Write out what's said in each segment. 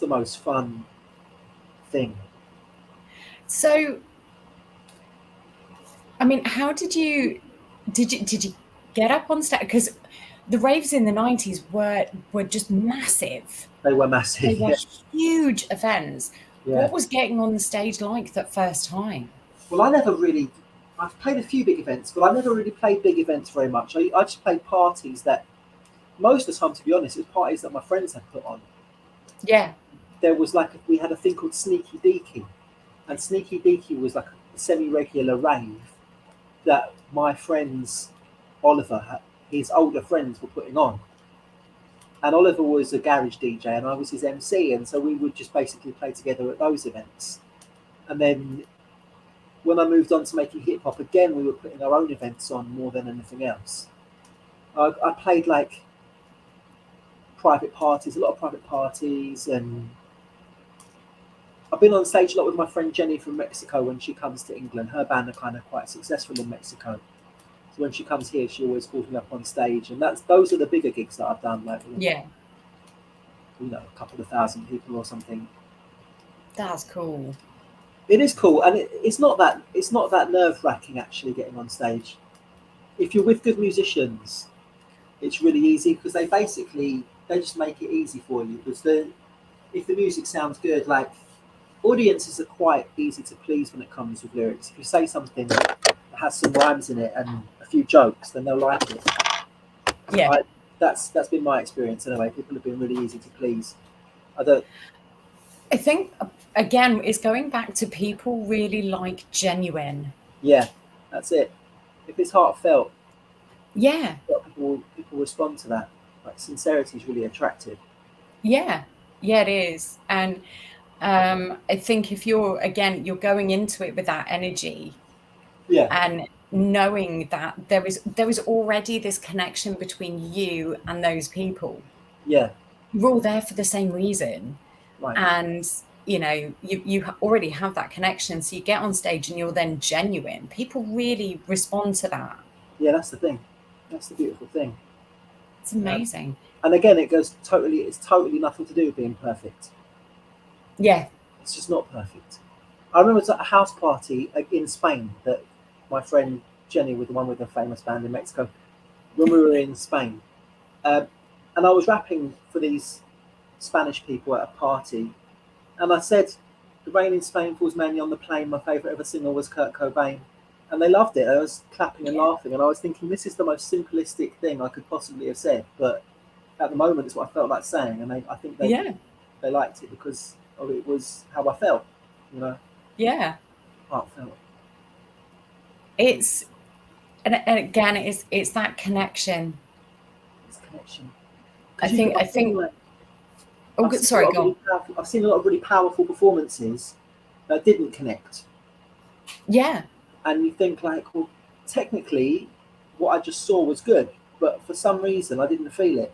the most fun thing. So, I mean, how did you get up on stage? Because the raves in the 90s were just massive. They were massive. They were huge events. Yeah. What was getting on the stage like that first time? Well, I've played a few big events, but I never really played big events very much. I just played parties that, most of the time, to be honest, it was parties that my friends had put on. Yeah. There was we had a thing called Sneaky Deaky, and Sneaky Deaky was like a semi-regular rave that my friends, Oliver, his older friends were putting on. And Oliver was a garage DJ, and I was his MC, and so we would just basically play together at those events. And then when I moved on to making hip hop again, we were putting our own events on more than anything else. I played like private parties, a lot of private parties, and I've been on stage a lot with my friend Jenny from Mexico when she comes to England. Her band are kind of quite successful in Mexico. So when she comes here, she always calls me up on stage, and those are the bigger gigs that I've done, like Yeah. a couple of thousand people or something. That's cool. It is cool, and it's not that nerve wracking actually getting on stage. If you're with good musicians, it's really easy because they just make it easy for you because if the music sounds good, like audiences are quite easy to please when it comes with lyrics. If you say something that has some rhymes in it and a few jokes, then they'll like it. Yeah. That's been my experience anyway. People have been really easy to please. I think, again, it's going back to people really like genuine. Yeah, that's it. If it's heartfelt, Yeah. people respond to that. Like sincerity is really attractive. Yeah. Yeah, it is. And I think if you're going into it with that energy Yeah, and knowing that there is already this connection between you and those people. yeah, You're all there for the same reason. right. And you already have that connection, so you get on stage and you're then genuine. People really respond to that. Yeah, that's the thing. That's the beautiful thing. It's amazing. And again, it's totally nothing to do with being perfect. Yeah. It's just not perfect. I remember it was at a house party in Spain that my friend Jenny, with the one with the famous band in Mexico, when we were in Spain, um, and I was rapping for these Spanish people at a party, and I said, "The rain in Spain falls mainly on the plain. My favourite ever singer was Kurt Cobain," and they loved it. I was clapping and laughing, and I was thinking, "This is the most simplistic thing I could possibly have said," but at the moment, it's what I felt like saying, and I think Yeah. they liked it because it was how I felt, you know, Yeah. heartfelt. It's and again, it's that connection. It's connection. I Because think. Oh, good. Sorry, go on. I've seen a lot of really powerful performances that didn't connect, Yeah. and you think like, well, technically, what I just saw was good, but for some reason, I didn't feel it.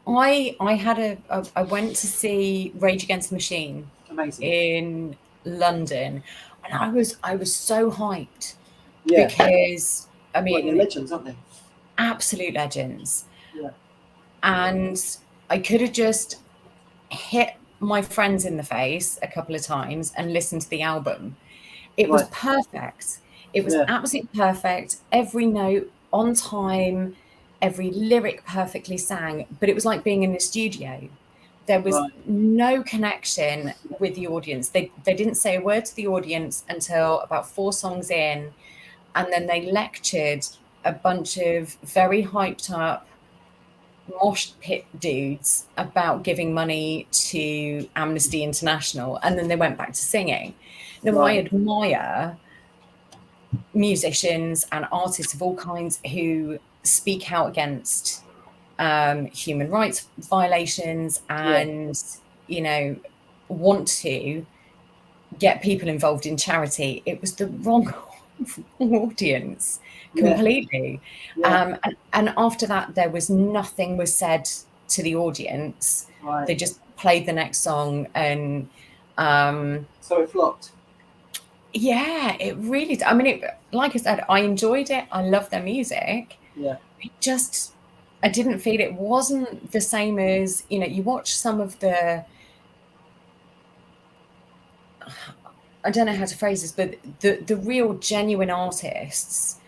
I went to see Rage Against the Machine Amazing. in London, and I was so hyped Yeah. because I Well, they're mean, legends, aren't they? absolute legends. Yeah. And I could have just hit my friends in the face a couple of times and listened to the album. It was Right. perfect. It was Yeah. absolutely perfect. Every note on time, every lyric perfectly sang, but it was like being in the studio. There was Right. no connection with the audience. They didn't say a word to the audience until about 4 songs in, and then they lectured a bunch of very hyped up mosh pit dudes about giving money to Amnesty International, and then they went back to singing. Now, I Right. admire musicians and artists of all kinds who speak out against human rights violations Yeah. and, want to get people involved in charity. It was the wrong audience Yeah. completely. Yeah. And after that, there was nothing was said to the audience. Right. They just played the next song, and So it flopped. yeah, it really. I mean, like I said, I enjoyed it. I love their music. Yeah. I didn't feel it wasn't the same as you watch some of the I don't know how to phrase this, but the real genuine artists,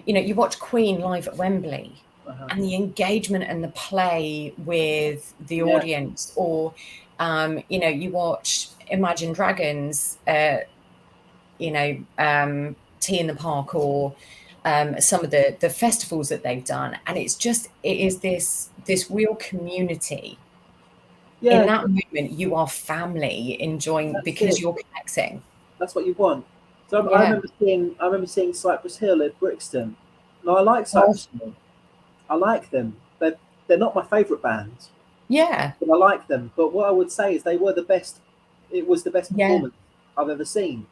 you watch Queen live at Wembley, Uh-huh. and the engagement and the play with the Yeah. audience, or you watch Imagine Dragons, Tea in the Park, or some of the festivals that they've done, and it is this real community. In Yeah, that moment, you are family enjoying that's because it. you're connecting. That's what you want. So I Yeah. remember seeing Cypress Hill at Brixton. Now I like Oh, Cypress Hill. I like them. They're not my favourite band, yeah. but I like them. But what I would say is they were the best. It was the best Yeah. performance I've ever seen.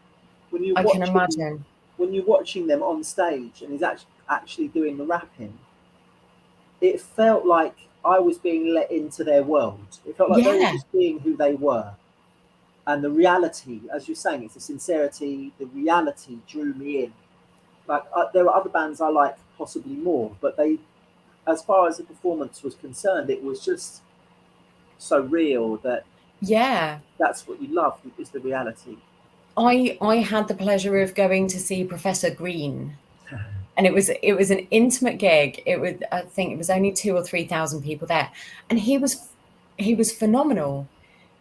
When you I can watching imagine. when you're watching them on stage and he's actually doing the rapping, it felt like I was being let into their world. It felt like they were Yeah. just being who they were. And the reality, as you're saying, it's the sincerity, the reality drew me in. Like there are other bands I like possibly more, but they, as far as the performance was concerned, it was just so real that Yeah. that's what you love is the reality. I had the pleasure of going to see Professor Green, and it was an intimate gig. I think it was only 2 or 3 thousand people there, and he was phenomenal.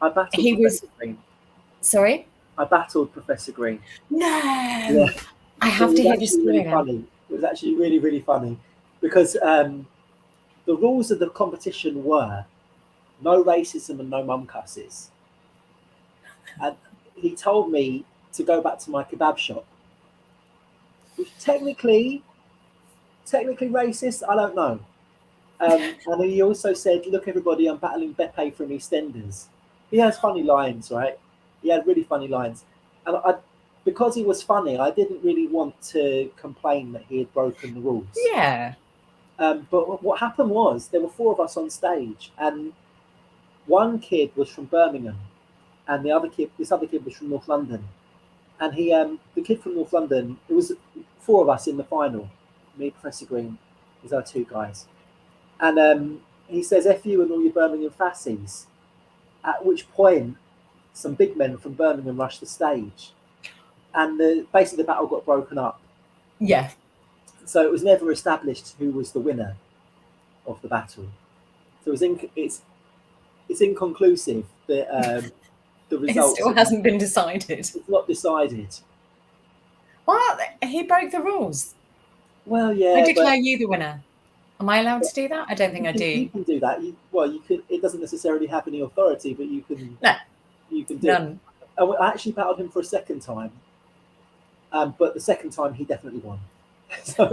I battled He was Professor Green. sorry. I battled Professor Green. Yeah, No, I it have to was hear this actually story really now. funny. It was actually really, really funny because the rules of the competition were no racism and no mum cusses. And he told me to go back to my kebab shop, which technically racist. I don't know. And he also said, "Look, everybody, I'm battling Beppe from EastEnders." He has funny lines, right? He had really funny lines, and because he was funny, I didn't really want to complain that he had broken the rules. Yeah. But what happened was there were four of us on stage, and one kid was from Birmingham, and this other kid was from North London. And the kid from North London, it was four of us in the final. Me, Professor Green, is our two guys. And he says, "F you and all your Birmingham fassies." At which point, some big men from Birmingham rushed the stage, and basically the battle got broken up. Yeah. So it was never established who was the winner of the battle. So it's inconclusive that the It results. still hasn't been decided. It's not decided. Well, he broke the rules. Well, I yeah, declare you the winner. Am I allowed to do that? I don't think I you do. can do that. You could. It doesn't necessarily have any authority, but No, you can do it. none. And I actually battled him for a second time, but the second time he definitely won. So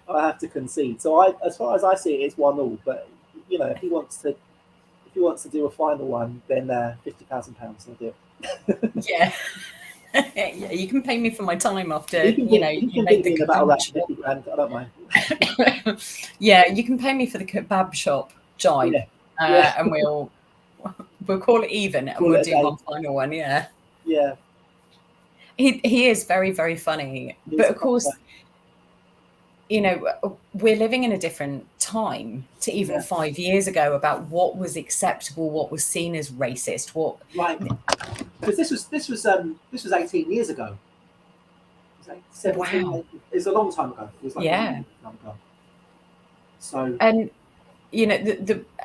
I have to concede. So as far as I see it, it's 1-1. But if he wants to do a final one, then £50,000. I'll do it. Yeah. Yeah, you can pay me for my time after, He you can make beat the me in a battle kebab rap for shop. 50 grand. I don't mind. Yeah, you can pay me for the kebab shop jibe, Yeah, yeah. and we'll call it even, and Call we'll it a do day. one final one. Yeah, Yeah, he is very, very funny, he's but a of fun course, guy. we're living in a different time to even Yeah, 5 years ago about what was acceptable, what was seen as racist, what. right. Because this was 18 years ago. It was like 17. Wow. 18. It's a long time ago. It was like a really Yeah, long time ago. So and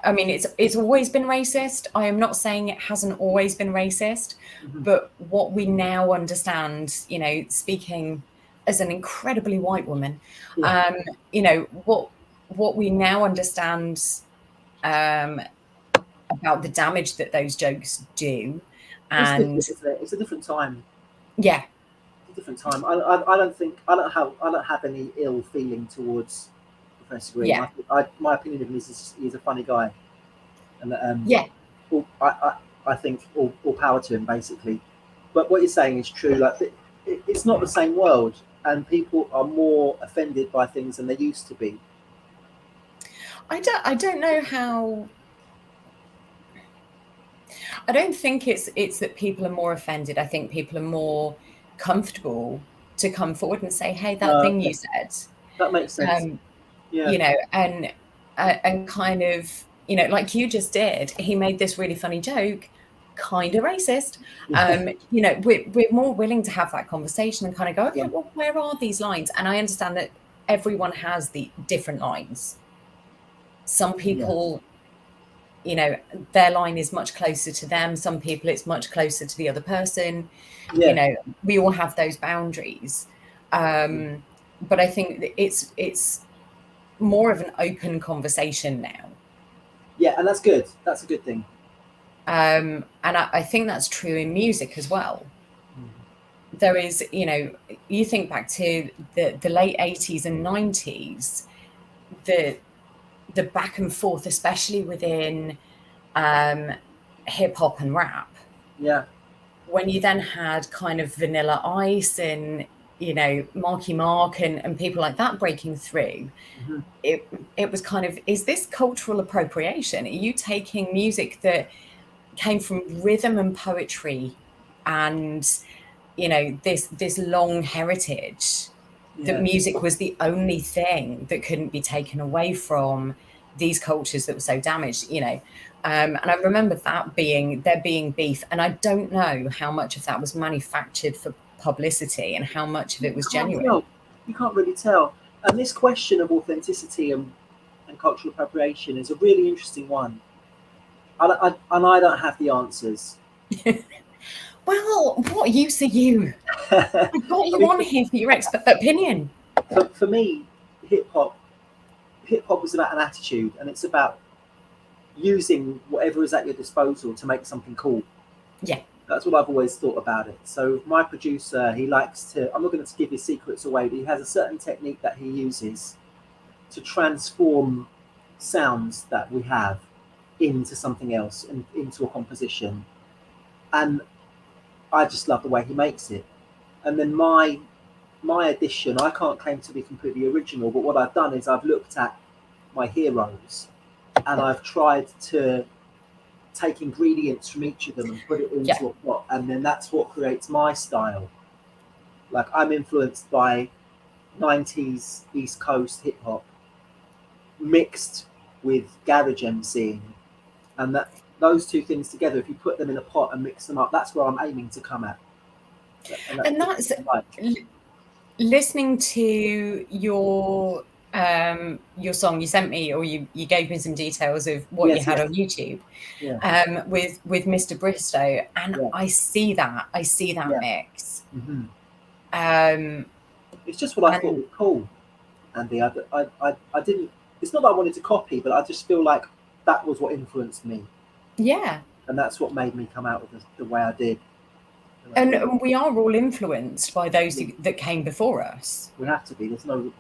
I mean, it's always been racist. I am not saying it hasn't always been racist, mhm. but what we now understand, speaking as an incredibly white woman, Yeah, um, what we now understand, um, about the damage that those jokes do, it's and different, isn't it? It's a different time. yeah, It's a different time. I don't think I don't have any ill feeling towards Professor Green. yeah, My opinion of him is he's a funny guy, and yeah. I think all power to him basically. But what you're saying is true. Like it's not the same world, and people are more offended by things than they used to be. I don't know how. I don't think it's that people are more offended. I think people are more comfortable to come forward and say, "Hey, that thing you Okay, said," that makes sense. um, Yeah, and kind of, like you just did. He made this really funny joke. kind of racist. Yeah. You know, we're more willing to have that conversation and kind of go, okay, Yeah. well, where are these lines? And I understand that everyone has the different lines. Some Yeah. people, you know, their line is much closer to them. Some people, it's much closer to the other person. You Yeah. know, we all have those boundaries. But I think that it's more of an open conversation now. Yeah, and that's good. That's a good thing. And I think that's true in music as well. There is, you know, you think back to the late 80s and 90s, the the back and forth, especially within hip hop and rap, Yeah. when you then had kind of Vanilla Ice and, you know, Marky Mark and people like that breaking through, Hmm. it was kind of, is this cultural appropriation? Are you taking music that came from rhythm and poetry and, you know, this long heritage, that Yeah. music was the only thing that couldn't be taken away from these cultures that were so damaged, you know? And I remember that there being beef, and I don't know how much of that was manufactured for publicity and how much of You it was can't genuine. tell. You can't really tell. And this question of authenticity and cultural appropriation is a really interesting one. And I don't have the answers. Well, what use are you? I I got you mean, on here for your expert opinion. for me, hip hop hip hop is about an attitude, and it's about using whatever is at your disposal to make something cool. Yeah, That's what I've always thought about it. So my producer, he likes to. I'm not going to give his secrets away, but he has a certain technique that he uses to transform sounds that we have into something else and into a composition. And I just love the way he makes it. And then my addition, I can't claim to be completely original, but what I've done is I've looked at my heroes and I've tried to take ingredients from each of them and put it yeah, into a pot, and then that's what creates my style. Like I'm influenced by 90s East Coast hip hop mixed with garage MCing, and that those two things together, if you put them in a pot and mix them up, that's where I'm aiming to come at, and that's and what that's I like. listening to your song you sent me, or you gave me some details of what you Yes, had yes, on YouTube, yeah, with Mr. Bristow, and yeah, I see that yeah. mix. Hmm. Um, It's just what I thought and was cool, Andy. I didn't. It's not that I wanted to copy, but I just feel like that was what influenced me, yeah, and that's what made me come out with the way I did. And I and thought, we are all influenced by those yeah, that came before us. we have to be. Like you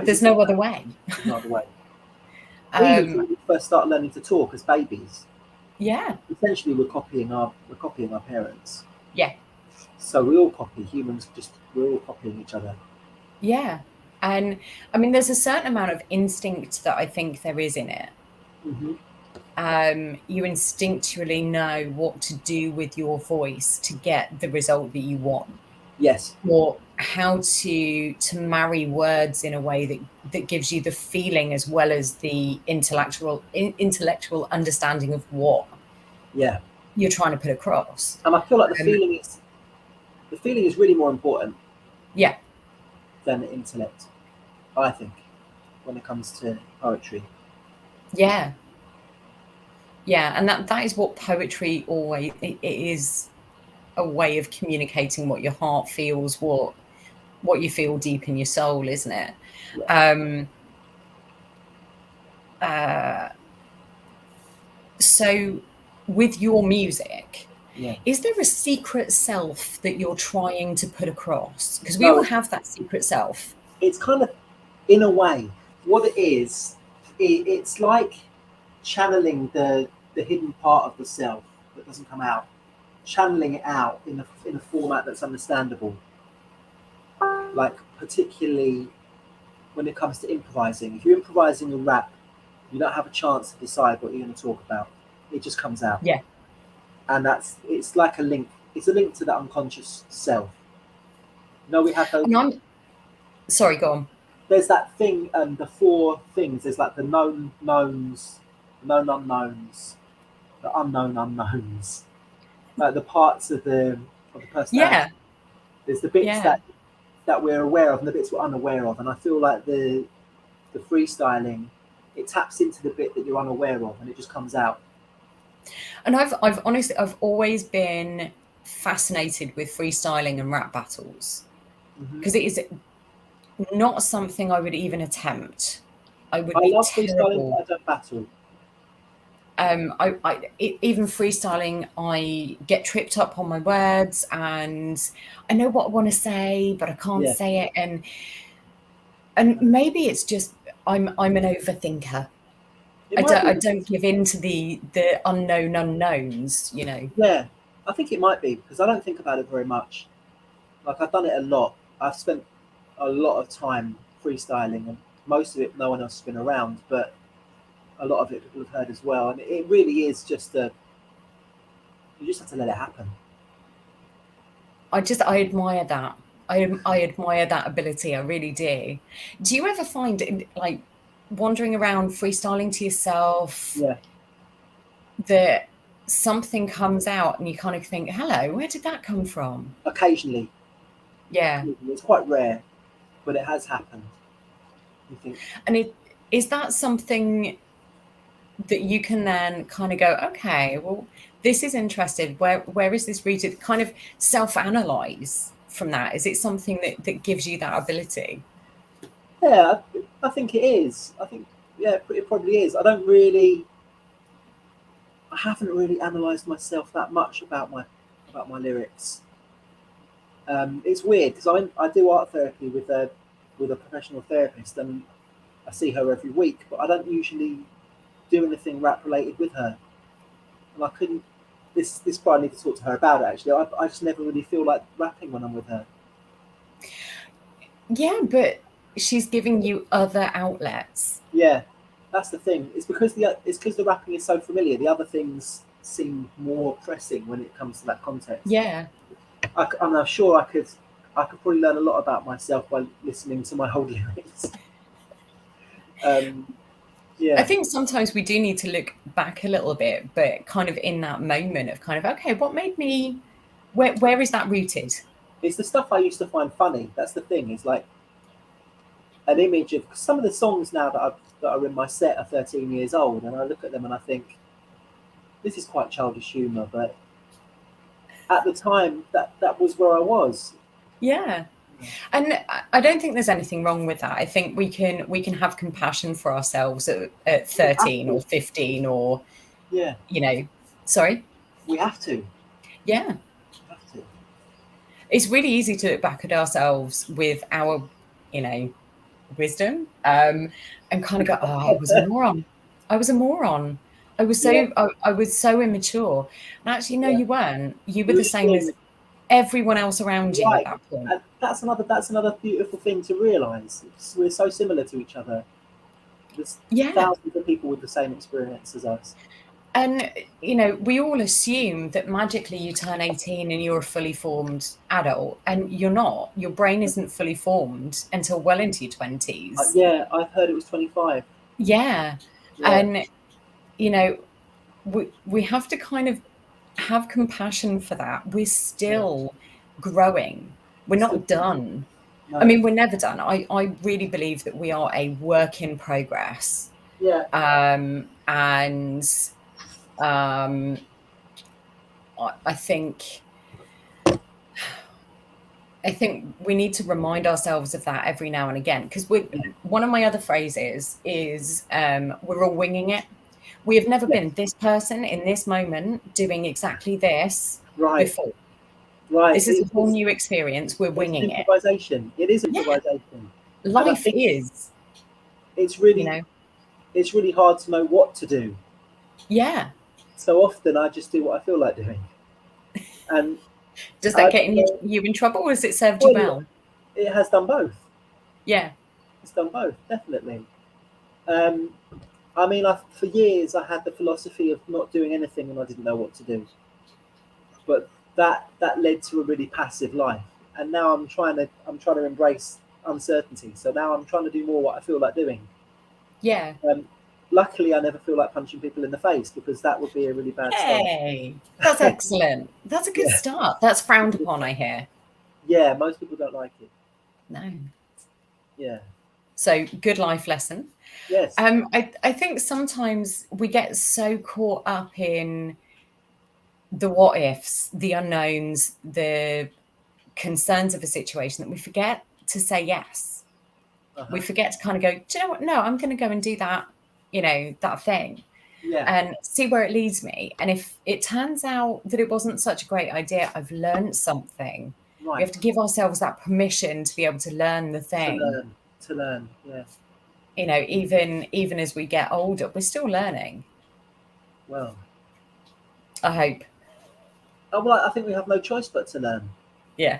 There's said, no other way. there's no other way. Even Um, when we first started learning to talk as babies, yeah, essentially we're copying our parents. yeah, So we all copy. Humans just we're all copying each other. yeah. And I mean, there's a certain amount of instinct that I think there is in it. Hmm. You instinctually know what to do with your voice to get the result that you want, Yes. or how to marry words in a way that gives you the feeling as well as the intellectual understanding of what Yeah. you're trying to put across. And I feel like Um, the feeling is really more important yeah, than the intellect. I think when it comes to poetry. yeah, yeah, and that is what poetry always it is, a way of communicating what your heart feels, what you feel deep in your soul, isn't it? Yeah. Um, uh, so, with your music, Yeah. is there a secret self that you're trying to put across? Because we No, all have that secret self. it's kind of in a way what it is. It's like channeling the hidden part of the self that doesn't come out, channeling it out in a format that's understandable. Like particularly when it comes to improvising. If you're improvising a rap, you don't have a chance to decide what you're going to talk about. It just comes out, Yeah. and it's like a link. It's a link to that unconscious self. We have those. And I'm sorry, go on. There's that thing, the four things. There's like the known knowns, known unknowns, the unknown unknowns. like the parts of the personality. Yeah, There's the bits yeah. that we're aware of and the bits we're unaware of, and I feel like the freestyling, it taps into the bit that you're unaware of, and it just comes out. And I've honestly, I've always been fascinated with freestyling and rap battles Mm-hmm. because it is not something I would even attempt. I would I be love freestyling, terrible. but I don't battle. Even freestyling, I get tripped up on my words, and I know what I want to say, but I can't Yeah, say it. And maybe it's just I'm an overthinker. it might I be. don't give in to the unknown unknowns, you know. Yeah, I think it might be because I don't think about it very much. Like I've done it a lot. I've spent a lot of time freestyling, and most of it no one else has been around, but a lot of it people have heard as well. And it really is just a you just have to let it happen. I admire that. I admire that ability. I really do. Do you ever find it like wandering around freestyling to yourself Yeah, that something comes out and you kind of think, "Hello, where did that come from?" occasionally. Yeah. It's quite rare, but it has happened. You think, And is that something that you can then kind of go, okay, well, this is interesting. Where is this rooted? Kind of self-analyze from that. Is it something that gives you that ability? yeah, I think it is. I think yeah, it probably is. I haven't really analysed myself that much about my lyrics. It's weird because I do art therapy with a professional therapist, and I see her every week, but I don't usually do anything rap related with her, and I couldn't. This probably need to talk to her about it. Actually, I just never really feel like rapping when I'm with her. Yeah, but she's giving you other outlets. Yeah, that's the thing. It's because the rapping is so familiar. The other things seem more pressing when it comes to that context. Yeah. I'm sure I could probably learn a lot about myself by listening to my old lyrics. Um, I yeah, think sometimes we do need to look back a little bit, but kind of in that moment of kind of, okay, what made me, where is that rooted? it's the stuff I used to find funny. That's the thing. It's like an image of some of the songs now that are in my set are 13 years old, and I look at them and I think this is quite childish humour, but at the time that was where I was. Yeah. And I don't think there's anything wrong with that. I think we can have compassion for ourselves at We have 13 to. or 15 or, Yeah, you know, sorry. we have to. Yeah. We have to. It's really easy to look back at ourselves with our, you know, wisdom, and kind of go, oh, I was a moron. I was a moron. Yeah, I was so immature. And actually, no, yeah. you weren't. You were We were the just same being as everyone else around you at right. that point. And that's another beautiful thing to realise. We're so similar to each other. There's Yeah. thousands of people with the same experience as us. And, you know, we all assume that magically you turn 18 and you're a fully formed adult, and you're not. Your brain isn't fully formed until well into your 20s. Yeah, I've heard it was 25. Yeah. Yeah, And, you know, we have to kind of have compassion for that. We're yeah. still growing. We're We're still not done. I no. mean, we're never done. I really believe that we are a work in progress. Yeah, And um, I think we need to remind ourselves of that every now and again, because one of my other phrases is we're all winging it. We have never yes. been this person in this moment doing exactly this Right, before. right. This is a whole new experience. We're It's winging it. improvisation. It is Yeah, improvisation, and I life think is, it's you really know, it's really hard to know what to do. yeah. So often I just do what I feel like doing, and Does that I get don't know. you in trouble, or has it served you Well, well? it has done both. Yeah, It's done both, definitely. Um, I mean, for years I had the philosophy of not doing anything when I didn't know what to do, but that led to a really passive life. And now I'm trying to embrace uncertainty. So now I'm trying to do more what I feel like doing. yeah. Luckily, I never feel like punching people in the face because that would be a really bad start. Hey, that's excellent. That's a good Yeah, start. That's frowned upon, I hear. yeah. Most people don't like it. No. Yeah. So good life lesson. Yes. I think sometimes we get so caught up in the what ifs, the unknowns, the concerns of a situation that we forget to say yes. We Uh-huh. forget to kind of go, do you know what? No, I'm going to go and do that, that thing Yeah. and see where it leads me. And if it turns out that it wasn't such a great idea, I've learned something. We Right. have to give ourselves that permission to be able to learn the To thing. learn. To learn. Yeah. Even as we get older, we're still learning. Well. I hope. Oh, well, I think we have no choice but to learn. Yeah.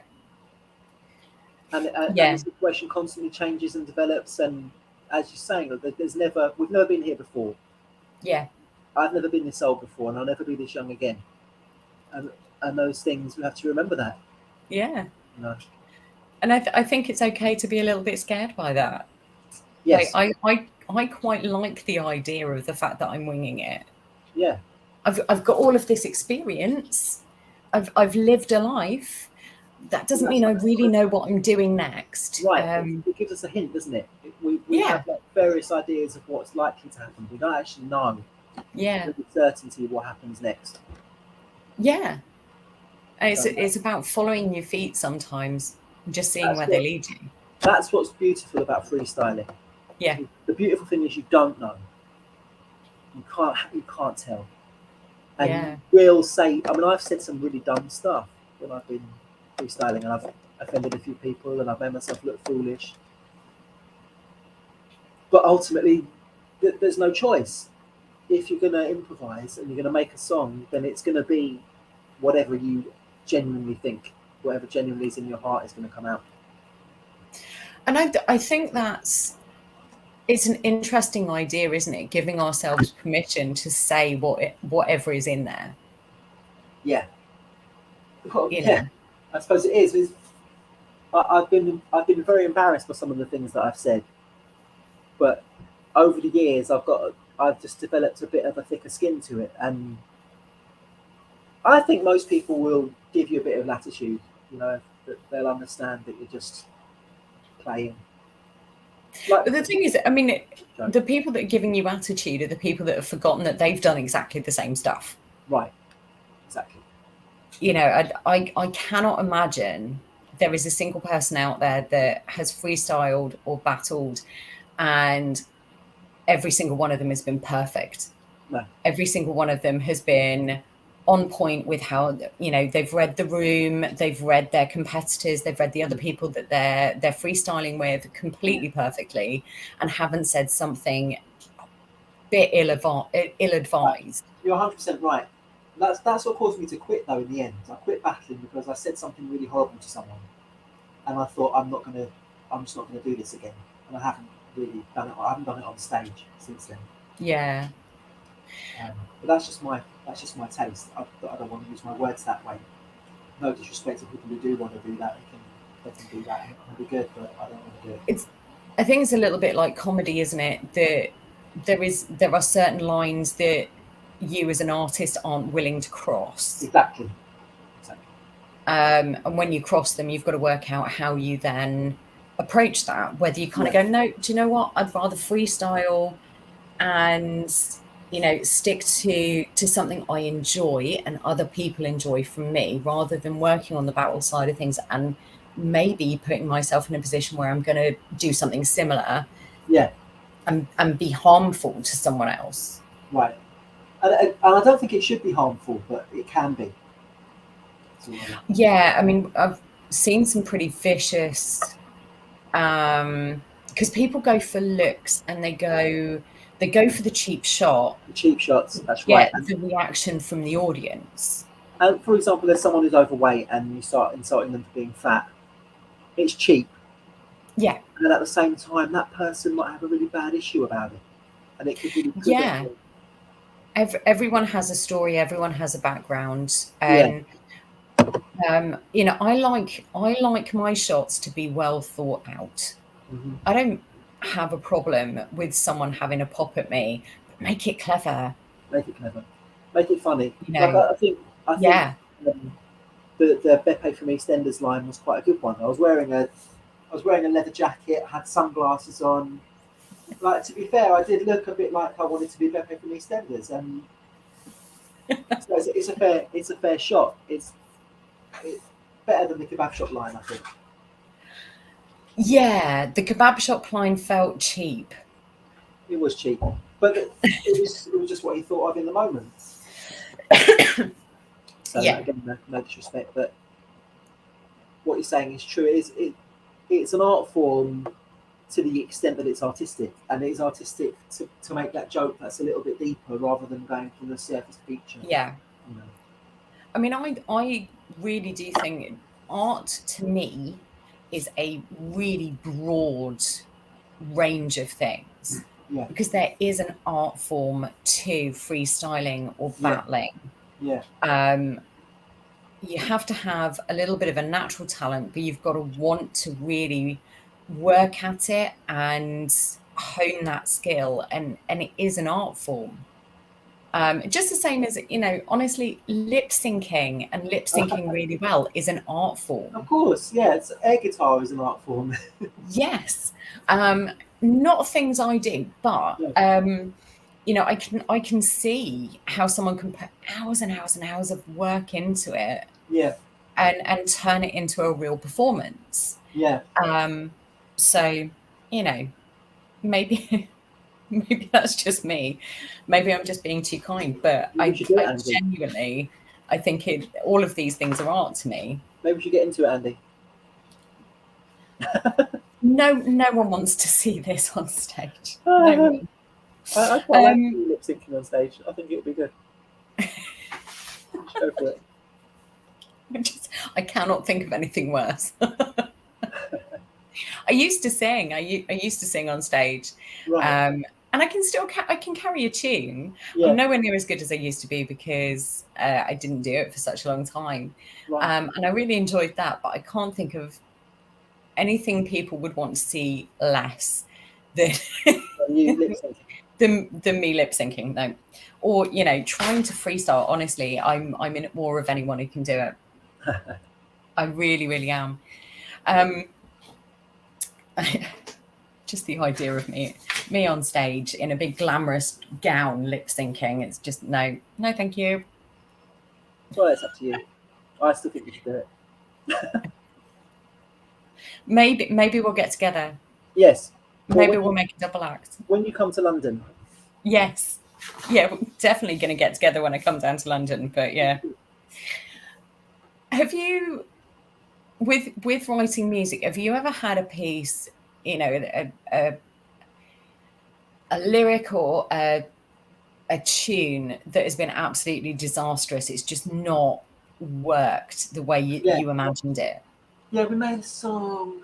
And the Yeah. situation constantly changes and develops. And as you're saying, we've never been here before. Yeah. I've never been this old before, and I'll never be this young again. And and those things we have to remember that. Yeah. You know. And I think it's okay to be a little bit scared by that. Like Yes. I quite like the idea of the fact that I'm winging it. Yeah. I've got all of this experience. I've lived a life. That Well, doesn't mean I really know what I'm doing next. right. It gives us a hint, doesn't it? We Yeah. have like various ideas of what's likely to happen. We don't actually know Yeah. with certainty what happens next. Yeah. And So it's about following your feet sometimes, just seeing that's where they what lead you. that's what's beautiful about freestyling. Yeah. The beautiful thing is you don't know. You can't tell. And you Yeah. will say, I mean, I've said some really dumb stuff when I've been freestyling, and I've offended a few people, and I've made myself look foolish. But ultimately, there's no choice. If you're going to improvise and you're going to make a song, then it's going to be whatever you genuinely think, whatever genuinely is in your heart is going to come out. And I think it's an interesting idea, isn't it? Giving ourselves permission to say whatever is in there. Yeah. Well, You yeah. know. I suppose it is. I've been very embarrassed by some of the things that I've said, but over the years, I've just developed a bit of a thicker skin to it, and I think most people will give you a bit of latitude. You know, that they'll understand that you're just playing. Like, But the thing is, I mean, joke. the people that are giving you attitude are the people that have forgotten that they've done exactly the same stuff. Right, exactly. I cannot imagine there is a single person out there that has freestyled or battled and every single one of them has been perfect. No, Every single one of them has been on point with how they've read the room, they've read their competitors, they've read the other people that they're freestyling with completely perfectly, and haven't said something a bit ill-advised. you're 100% right. That's what caused me to quit though. In the end, I quit battling because I said something really horrible to someone, and I thought I'm just not gonna do this again, and I haven't really done it. I haven't done it on stage since then. Yeah. But that's just my taste. I don't want to use my words that way. No disrespect to people who do want to do that. They can do that and be good, but I don't want to do it. I think it's a little bit like comedy, isn't it? That there are certain lines that you as an artist aren't willing to cross. Exactly. Exactly. And when you cross them, you've got to work out how you then approach that. Whether you kind of Yeah. go, no, do you know what? I'd rather freestyle and stick to something I enjoy and other people enjoy from me, rather than working on the battle side of things and maybe putting myself in a position where I'm going to do something similar. Yeah. And be harmful to someone else. Right. And I don't think it should be harmful, but it can be. Yeah, I mean, I've seen some pretty vicious, because people go for looks and they go for the cheap shot, The cheap shots. That's right. get the reaction from the audience. And for example, there's someone who's overweight, and you start insulting them for being fat. It's cheap. Yeah. And at the same time, that person might have a really bad issue about it, and it could really Yeah. Everyone has a story. Everyone has a background, Yeah. and I like my shots to be well thought out. Mm-hmm. I don't have a problem with someone having a pop at me, but make it clever. Make it clever, make it funny. You Like know, I think yeah, um, the Beppe from EastEnders line was quite a good one. I was wearing a leather jacket, had sunglasses on. Like, to be fair, I did look a bit like I wanted to be Beppe from EastEnders, and so it's a fair shot. It's better than the kebab shop line, I think. yeah. The kebab shop line felt cheap. It was cheap, but it was just what he thought of in the moment. So Yeah, again, no disrespect, but what you're saying is true. It's an art form to the extent that it's artistic, and it is artistic to make that joke that's a little bit deeper rather than going for the surface feature. yeah. You know. I mean, I really do think art to me is a really broad range of things, Yeah, because there is an art form to freestyling or yeah, battling. yeah, Um, you have to have a little bit of a natural talent, but you've got to want to really work at it and hone that skill. And it is an art form. Just the same as, honestly, lip syncing and lip syncing really well is an art of form. course. Yeah, air guitar is an art form. Yes. Um, Not things I do, but Yeah, I can see how someone can put hours and hours and hours of work into it yeah, and turn it into a real performance. yeah. Um, so, you know, maybe maybe that's just me. Maybe I'm just being too kind, but Maybe we I should do it, I Andy. genuinely I think all of these things are art to me. Maybe we should get into it, Andy. No one wants to see this on stage. No I, one. I quite like Um, lip syncing on stage. I think it would be good. We should go for it. I cannot think of anything worse. I used to sing. I used to sing on stage, Right. and I can still I can carry a tune. I'm Yeah. nowhere near as good as I used to be because I didn't do it for such a long time, Right. and I really enjoyed that. But I can't think of anything people would want to see less than So you lip syncing. than me lip syncing. No, or trying to freestyle. Honestly, I'm in awe of anyone who can do it. I really, really am. Um, just the idea of me on stage in a big glamorous gown lip syncing, it's just no, thank you. Well, it's up to you. I still think we should do it. Maybe we'll get together. Yes. Well, Maybe we'll make a double act. when you come to London, Yes, yeah, we're definitely going to get together when I come down to London. But yeah, have you, with writing music, have you ever had a piece, a lyric or a tune that has been absolutely disastrous? It's just not worked the way yeah, you imagined it. yeah, we made a song.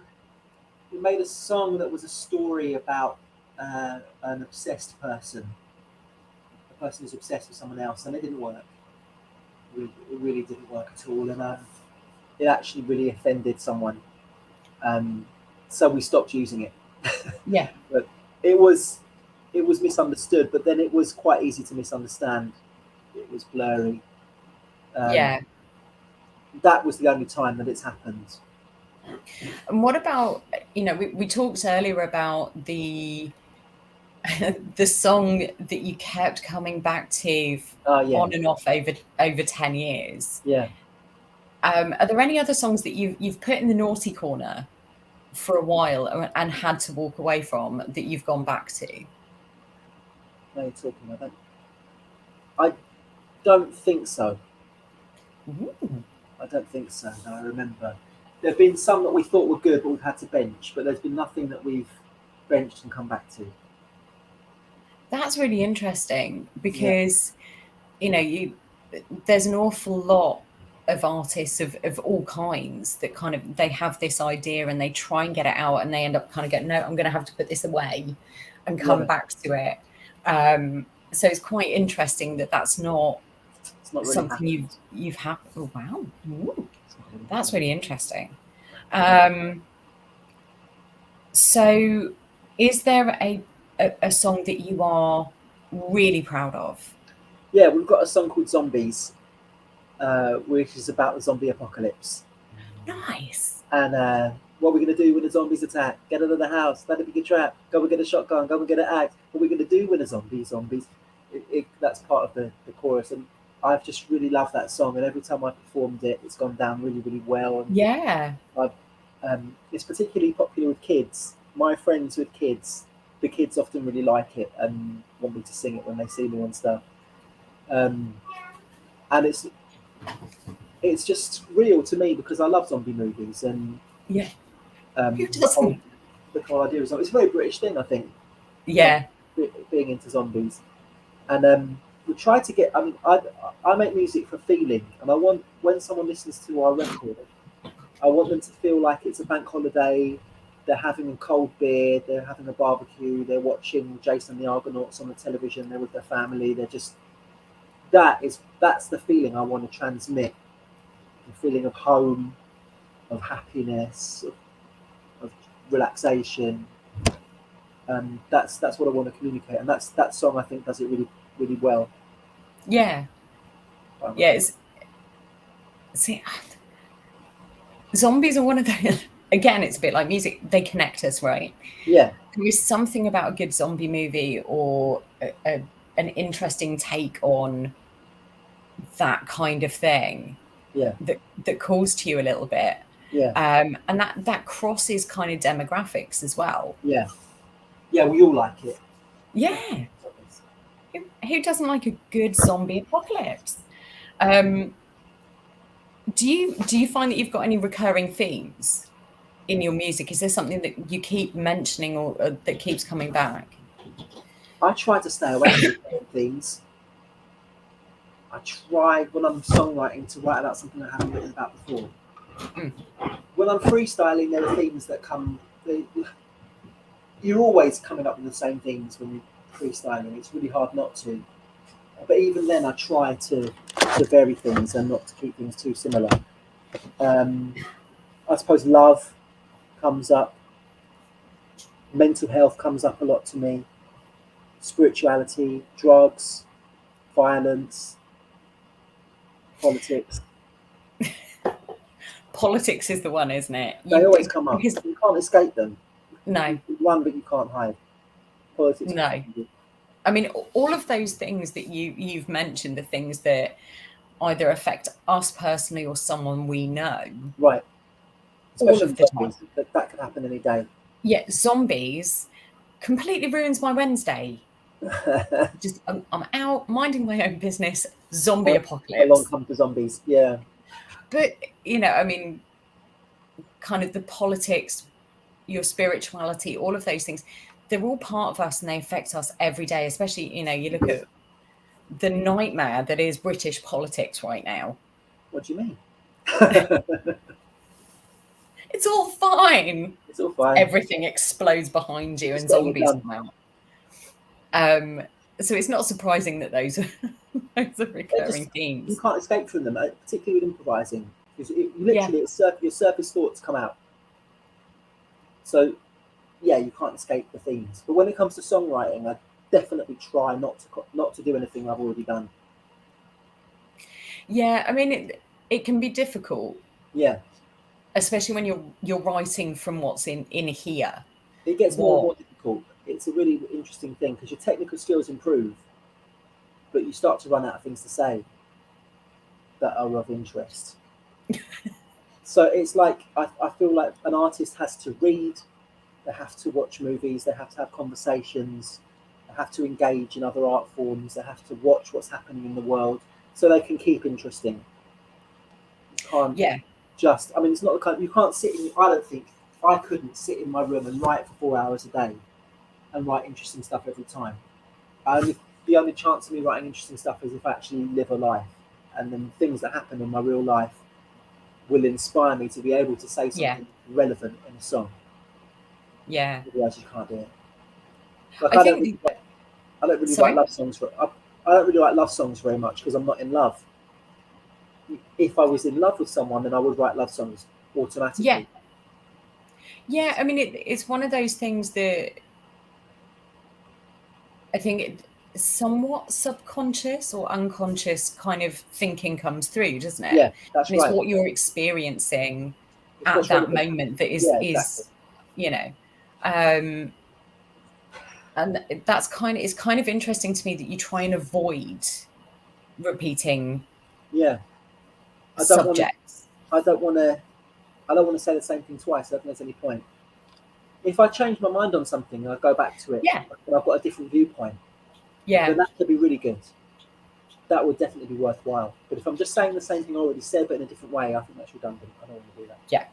We made a song that was a story about an obsessed person, a person who's obsessed with someone else, and it didn't work. It really didn't work at all, and it actually really offended someone. So we stopped using it. Yeah. But it was it was misunderstood, but then it was quite easy to misunderstand. It was blurry. Um, Yeah. that was the only time that it's happened. And what about, we talked earlier about the the song that you kept coming back to Yeah, on and off over 10 years. yeah. Are there any other songs that you've put in the naughty corner for a while and had to walk away from that you've gone back to? No, you're talking. I don't think so. Ooh. I don't think so. No, I remember. There have been some that we thought were good, but we've had to bench. But there's been nothing that we've benched and come back to. That's really interesting Yeah, because, there's an awful lot of artists of all kinds that kind of, they have this idea and they try and get it out and they end up kind of going, no, I'm going to have to put this away and come yeah. back to it. So it's quite interesting that that's not It's not really something happened. you've had. Oh, wow. Ooh, It's not really that's happened. really interesting. So Is there a song that you are really proud of? Yeah, we've got a song called Zombies, which is about the zombie apocalypse. Nice. And what we're going to do when the zombies attack? Get out of the house. Let it be a trap. Go and get a shotgun. Go and get an axe. What we're going to do when the zombies? That's part of the chorus. And I've just really loved that song. And every time I performed it, it's gone down really, really well. And Yeah. it's particularly popular with kids. My friends with kids, the kids often really like it and want me to sing it when they see me and stuff. Um, and it's just real to me because I love zombie movies and Yeah. Who the whole doesn't? idea of zombies. It's a very British thing, I think, like Yeah. being into zombies. And we try to get. I mean, I make music for feeling, and I want when someone listens to our record, I want them to feel like it's a bank holiday. They're having a cold beer. They're having a barbecue. They're watching Jason and the Argonauts on the television. They're with their family. They're just that's the feeling I want to transmit. The feeling of home, of happiness, of relaxation. That's what I want to communicate, and that song I think does it really really well. Yeah. I'm Yeah. afraid. It's, see, zombies are one of the, again, it's a bit like music. They connect us, right? Yeah, There is something about a good zombie movie or an interesting take on that kind of thing yeah, that calls to you a little bit. yeah, And that crosses kind of demographics as well. yeah, yeah. We all like it. Yeah. Who doesn't like a good zombie apocalypse? Um, do you find that you've got any recurring themes in your music? Is there something that you keep mentioning or that keeps coming back? I try to stay away from certain things. I try when I'm songwriting to write about something I haven't written about before. Mm. When I'm freestyling, there are themes that come. You're always coming up with the same themes when you're freestyling. It's really hard not to. But even then, I try to vary things and not to keep things too similar. Um, I suppose love comes up, mental health comes up a lot to me, spirituality, drugs, violence, politics. Politics is the one, isn't it? They You always do, come up. because You can't escape them. You no, can run, but you can't hide. Politics will no. find you. I mean, all of those things that you've mentioned are things that either affect us personally or someone we know Right, all especially of with the time. zombies. That could happen any day. Yeah, zombies completely ruins my Wednesday. Just I'm out minding my own business, zombie Along apocalypse. come the zombies. Yeah, But I mean, kind of the politics, your spirituality, all of those things, they're all part of us and they affect us every day. Especially, you look at the nightmare that is British politics right now. what do you mean? It's all fine. It's all fine. Everything explodes behind you Just and getting it zombies done. come out. So it's not surprising that those are, those are They're just recurring you themes. can't escape from them, particularly with improvising, because Yeah. literally your surface thoughts come out. So yeah, you can't escape the themes. But when it comes to songwriting, I definitely try not to do anything I've already done. Yeah. I mean, it can be difficult, Yeah, especially when you're writing from what's in here. it gets more and What? more difficult. It's a really interesting thing because your technical skills improve, but you start to run out of things to say that are of interest. So it's like I feel like an artist has to read, they have to watch movies, they have to have conversations, they have to engage in other art forms, they have to watch what's happening in the world so they can keep interesting. You can't Yeah. just, I mean, it's not the kind, you can't sit in, I don't think, I couldn't sit in my room and write for 4 hours a day and write interesting stuff every time. The only chance of me writing interesting stuff is if I actually live a life. And then things that happen in my real life will inspire me to be able to say Yeah. something relevant in a song. Yeah. Otherwise, you can't do it. Like I think. I don't really write Sorry. love songs for. I don't really write love songs very much because I'm not in love. If I was in love with someone, then I would write love songs Yeah. automatically. Yeah. I mean, it's one of those things that. I think somewhat subconscious or unconscious kind of thinking comes through, doesn't it? Yeah, that's And it's right. what you're experiencing It's at what's that relevant. moment that Yeah, exactly. is, you know, um, and that's it's kind of interesting to me that you try and avoid repeating Yeah, I don't want to. subjects. I don't want to. I don't want to say the same thing twice. I don't think there's any point. If I change my mind on something, I go back to it, Yeah, and I've got a different viewpoint, then yeah, that could be really good. That would definitely be worthwhile. But if I'm just saying the same thing I already said, but in a different way, I think that's redundant. I don't want to do that. yeah,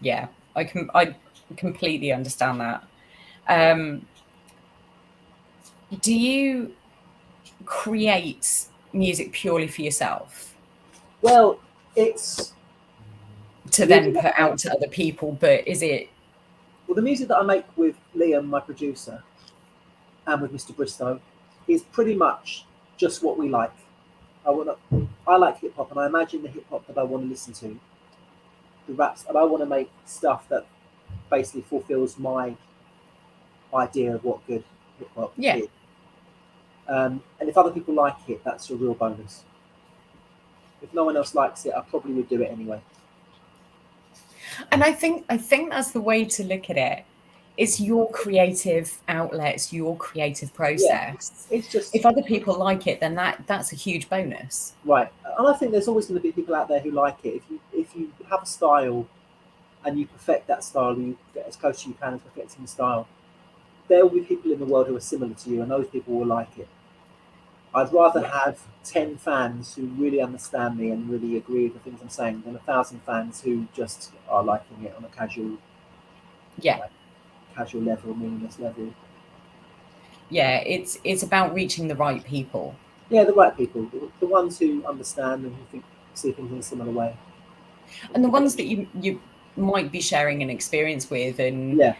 yeah. I completely understand that. Um, do you create music purely for yourself Well, it's to the then music that put I make. out to other people, but is it? Well, the music that I make with Liam, my producer, and with Mr. Bristow, is pretty much just what we like. I like hip hop, and I imagine the hip hop that I want to listen to, the raps, and I want to make stuff that basically fulfills my idea of what good hip hop Yeah. is. And if other people like it, that's a real bonus. If no one else likes it, I probably would do it anyway. And I think that's the way to look at it. It's your creative outlets, your creative Yeah, process. it's just If other people like it, then that's a huge bonus. right. And I think there's always going to be people out there who like it. If you have a style and you perfect that style, you get as close as you can to perfecting the style. There will be people in the world who are similar to you, and those people will like it. I'd rather Yeah. have 10 fans who really understand me and really agree with the things I'm saying than 1,000 fans who just are liking it on a Yeah. like, casual level, meaningless level. Yeah. It's about reaching the right people. Yeah, the right people, the ones who understand and who see things in a similar way. And the ones that you might be sharing an experience with, and Yeah,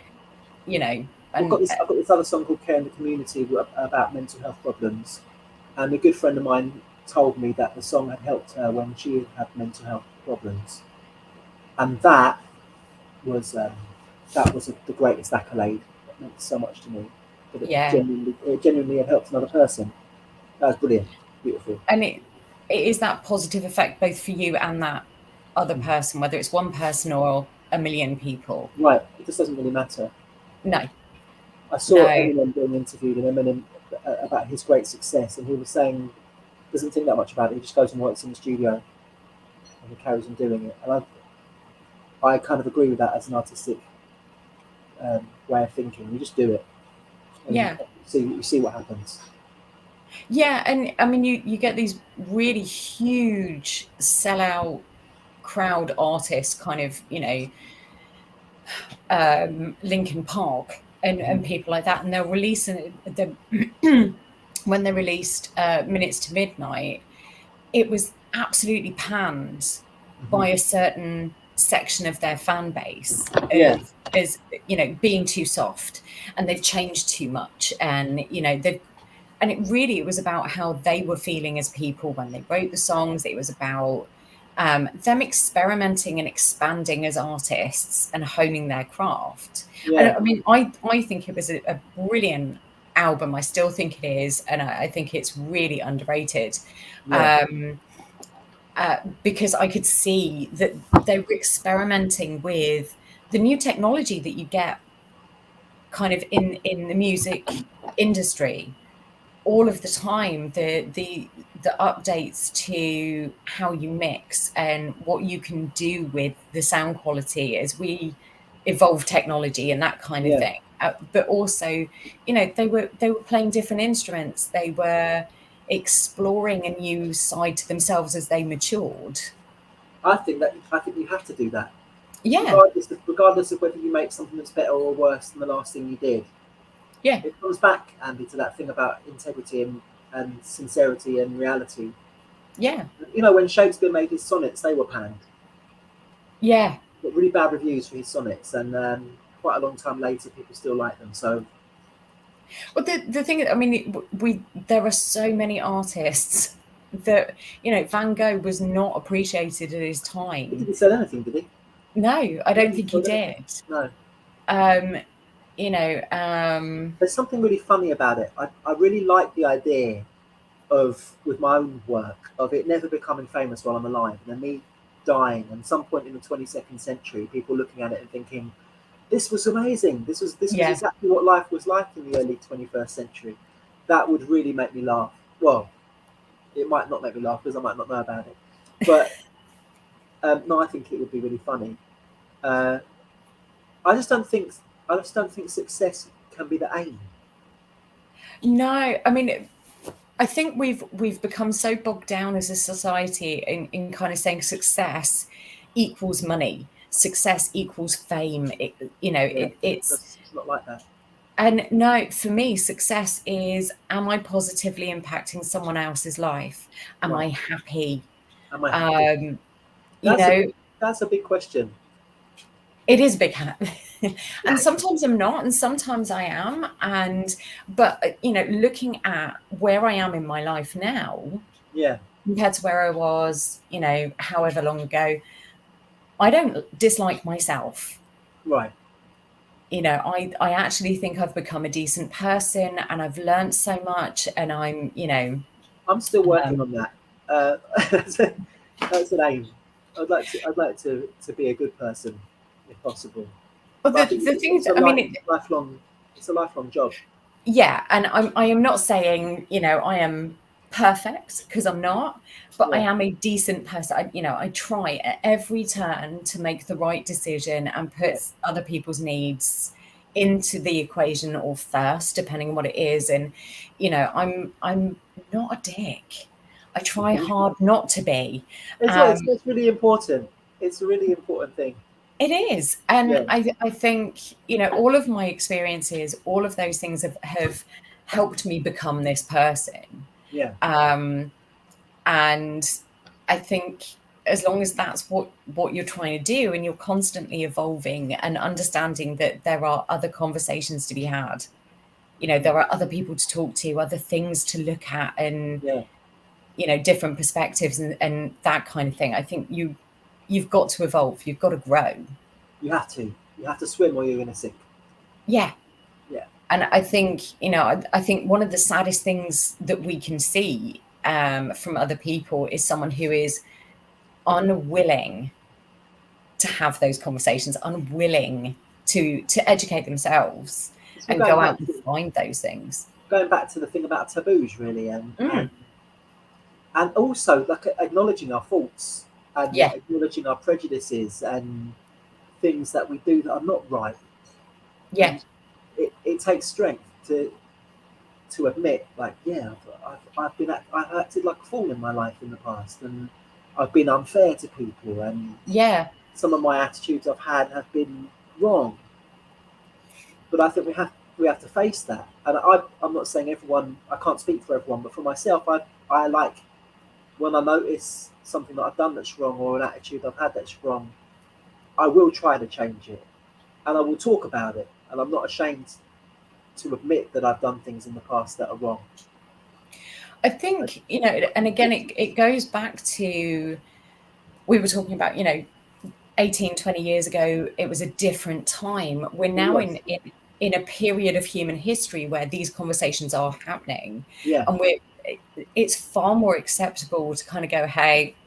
you know, I've and got this other song called "Care in the Community" about mental health problems, and a good friend of mine told me that the song had helped her when she had mental health problems, and was um, that was the greatest accolade. That meant so much to me. That yeah, it genuinely had helped another person. That was brilliant, beautiful. and it is that positive effect both for you and that other Mm. person, whether it's one person or a million people. Right, it just doesn't really matter. No, I saw no, Eminem being interviewed, and Eminem about his great success, and he was saying doesn't think that much about it. He just goes and works in the studio, and he carries on doing it. And I kind of agree with that as an artistic way of thinking. You just do it, and yeah. you see what happens. Yeah, and I mean, you get these really huge sellout crowd artists, kind of, Linkin Park and people like that, and they'll release when they released Minutes to Midnight, it was absolutely panned Mm-hmm. by a certain section of their fan base Yeah, as being too soft, and they've changed too much, and they've and it was about how they were feeling as people when they wrote the songs. It was about them experimenting and expanding as artists and honing their craft. And yeah, I mean, I think it was a brilliant album. I still think it is, and I think it's really underrated. yeah, Um, because I could see that they were experimenting with the new technology that you get kind of in the music industry all of the time, the updates to how you mix and what you can do with the sound quality as we evolve technology and that kind of yeah. thing. But also, they were playing different instruments. They were exploring a new side to themselves as they matured. I think you have to do that, Yeah, regardless of whether you make something that's better or worse than the last thing you did. yeah, It comes back, Andy, to that thing about integrity and sincerity and reality. yeah, When Shakespeare made his sonnets, they were panned. yeah. Got really bad reviews for his sonnets, and quite a long time later, people still like them. So Well, the thing, I mean, there are so many artists that Van Gogh was not appreciated at his he time. didn't sell anything, did he? No, I He don't never think he sold anything. did. No. Um, There's something really funny about it. I really like the idea of, with my own work, of it never becoming famous while I'm alive, and then me dying, and some point in the 22nd century, people looking at it and thinking, "This was amazing. This was Yeah. exactly what life was like in the early 21st century." That would really make me laugh. Well, it might not make me laugh because I might not know about it, but no, I think it would be really funny. Uh, I just don't think I just don't think success can be the aim. No, I mean, I think we've become so bogged down as a society in kind of saying success equals money, success equals fame. Yeah, It's it's not like that. and no, for me, success is, am I positively impacting someone else's life? Am Right? I happy? Am I happy? Um, you That's a know, that's a big question. it is big hat. And sometimes I'm not, and sometimes I am. But looking at where I am in my life now Yeah, compared to where I was, however long ago, I don't dislike myself. right. I actually think I've become a decent person and I've learned so much and I'm still working um, on that. Uh, that's an aim. I'd like to be a good person, if possible. but But I the think thing is, I mean, lifelong it's a lifelong job. yeah, and I am not saying, I am perfect because I'm not, but I Yeah, am a decent person. I try at every turn to make the right decision and put yeah, other people's needs into the equation or first, depending on what it is. And, I'm not a dick. I try hard not to be. Um, it's really important. It's a really important thing. It is. And Yeah, I think, all of my experiences, all of those things have helped me become this person. yeah, Um, and I think as long as that's what you're trying to do and you're constantly evolving and understanding that there are other conversations to be had, there are other people to talk to, other things to look at and, yeah. different perspectives and that kind of thing. I think you've got to evolve, you've got to grow. You have to. You have to swim or you're gonna sink. Yeah. Yeah, And I think, I think one of the saddest things that we can see from other people is someone who is unwilling to have those conversations, unwilling to educate themselves it's all and go out and find those things. going back to the thing about taboos, really, and Mm, also like acknowledging our faults and yeah, acknowledging our prejudices and things that we do that are not right. yeah, And it takes strength to admit, like, yeah, I've acted like a fool in my life in the past, and I've been unfair to people, and yeah. some of my attitudes I've had have been wrong. But I think we have to face that. And I'm not saying everyone. I can't speak for everyone, but for myself, I like when I notice something that I've done that's wrong or an attitude I've had that's wrong, I will try to change it, and I will talk about it, and I'm not ashamed to admit that I've done things in the past that are wrong. I think, and again, it goes back to, we were talking about, 18, 20 years ago, it was a different time. We're It now was, in a period of human history where these conversations are happening, yeah, and it's far more acceptable to kind of go, hey,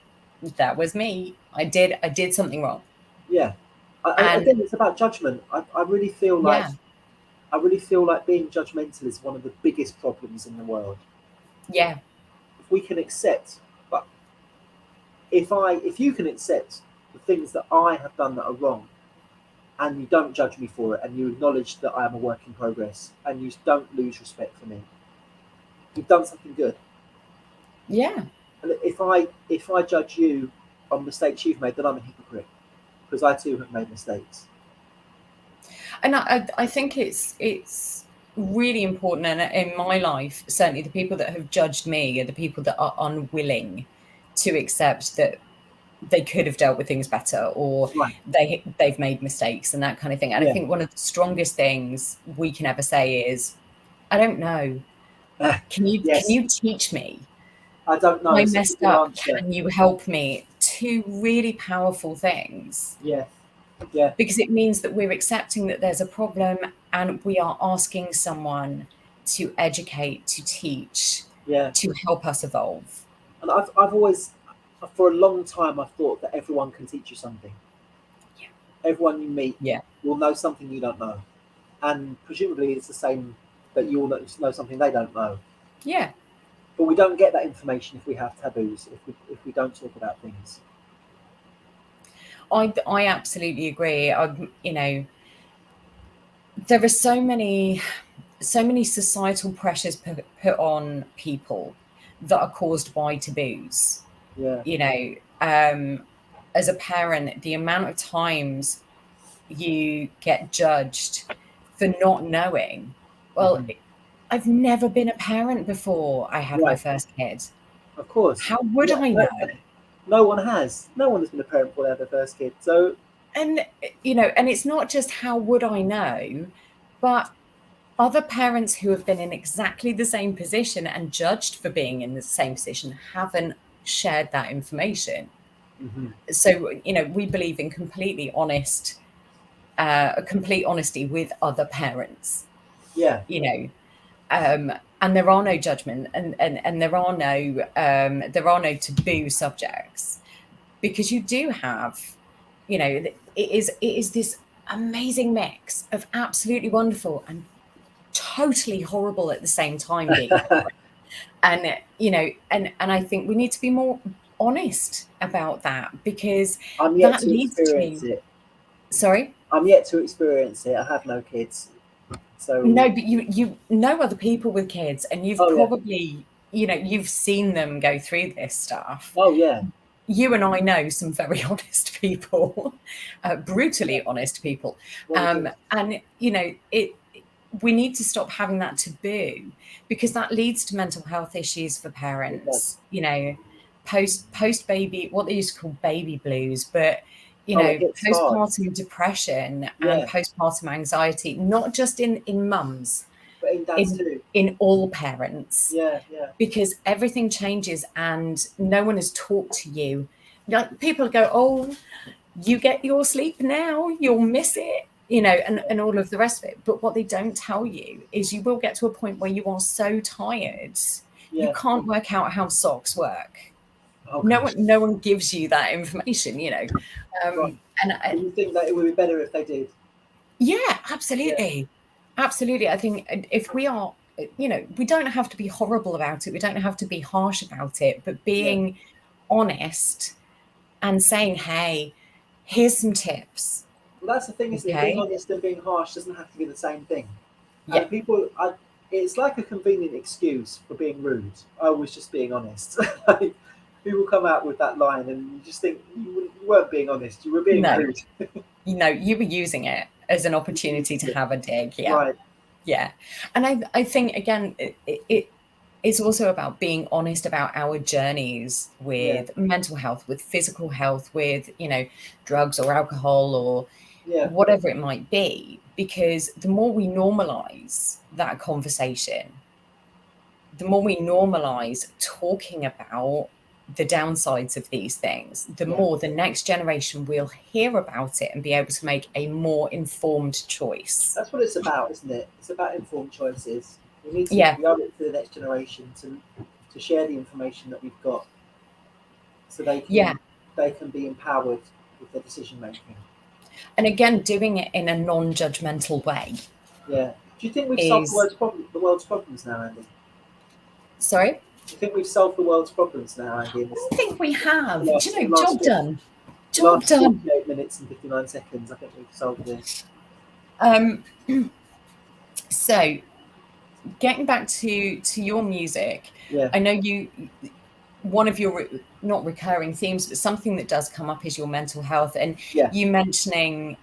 that was me. I did something wrong. yeah. And Again, it's about judgment. yeah, I really feel like being judgmental is one of the biggest problems in the world. yeah, If we can accept, but if you can accept the things that I have done that are wrong, and you don't judge me for it, and you acknowledge that I am a work in progress, and you don't lose respect for me, you've done something good. yeah. And if I judge you on mistakes you've made, then I'm a hypocrite because I too have made mistakes. And I think it's really important, and in my life, certainly the people that have judged me are the people that are unwilling to accept that they could have dealt with things better, or Right. they've made mistakes and that kind of thing. And I Yeah. think one of the strongest things we can ever say is, I don't know. Can Yes. you teach me? I don't know. I It's such a messed good up. answer. Can you help me? Two really powerful things. Yeah. Yeah. Because it means that we're accepting that there's a problem and we are asking someone to educate, to teach, Yeah. to help us evolve. And I've always, for a long time, I've thought that everyone can teach you something. Yeah. Everyone you meet Yeah. will know something you don't know, and presumably it's the same that you all know something they don't know. Yeah. But we don't get that information if we have taboos, if we don't talk about things. I absolutely agree. You know, there are so many societal pressures put on people that are caused by taboos. Yeah. You know, as a parent, the amount of times you get judged for not knowing. Well, Hmm. I've never been a parent before I had my Right. first kid. Of course. How would No, I no, know? no one has. No one has been a parent before they have their first kid. So And, and it's not just how would I know, but other parents who have been in exactly the same position and judged for being in the same position haven't shared that information. mhm. So, we believe in complete honesty with other parents, Yeah. you know, and there are no judgment and there are no taboo subjects, because you do have, it is this amazing mix of absolutely wonderful and totally horrible at the same time being a parent. And and I think we need to be more honest about that, because I'm yet that to leads experience to, it. sorry. I'm yet to experience it. I have no kids. So No, but you know other people with kids, and you've oh yeah. probably, you've seen them go through this stuff. Oh yeah. You and I know some very honest people, brutally honest people, Well we do. and we need to stop having that taboo, because that leads to mental health issues for It does. parents. Post baby, what they used to call baby blues, but Oh, it gets hard. postpartum depression and Yeah. postpartum anxiety, not just in mums, But in dads in too. in all parents, Yeah, yeah. because everything changes and no one has talked to you. Like, people go, oh, you get your sleep now, you'll miss it, and all of the rest of it. But what they don't tell you is you will get to a point where you are so tired, you Yeah. can't work out how socks work. Oh No gosh. one, no one gives you that information. Right. And Do you think that it would be better if they did? Yeah, Yeah. absolutely. Absolutely. I think if we are, we don't have to be horrible about it. We don't have to be harsh about it, but Yeah. being honest and saying, hey, here's some tips. Well, that's the thing, isn't it? Being Okay. honest and being harsh doesn't have to be the same thing. Yeah. And it's like a convenient excuse for being rude. I was just being honest. Like, people come out with that line, and you just think you weren't being honest. You were being No, rude. you were using it as an opportunity to have a dig. Yeah. Right. Yeah. And I think, again, it's also about being honest about our journeys Yeah. with mental health, with physical health, with, drugs or alcohol or Yeah. whatever it might be, because the more we normalize that conversation, the more we normalize talking about the downsides of these things, the Yeah. more the next generation will hear about it and be able to make a more informed choice. That's what it's about, isn't it? It's about informed choices. We need to Yeah. grow it to the next generation to share the information that we've got, so Yeah. they can be empowered with their decision making. And again, doing it in a non-judgmental way Yeah. Do you think we've solved is, the world's problems now, Andy? sorry, Do you think we've solved the world's problems now, Andy? In I think we have. Do you the know, last job done. the Job last done. 48 minutes and 59 seconds, I think we've solved it. Um, so getting back to your music, Yeah. I know one of your not recurring themes, but something that does come up is your mental health, and Yeah. you mentioning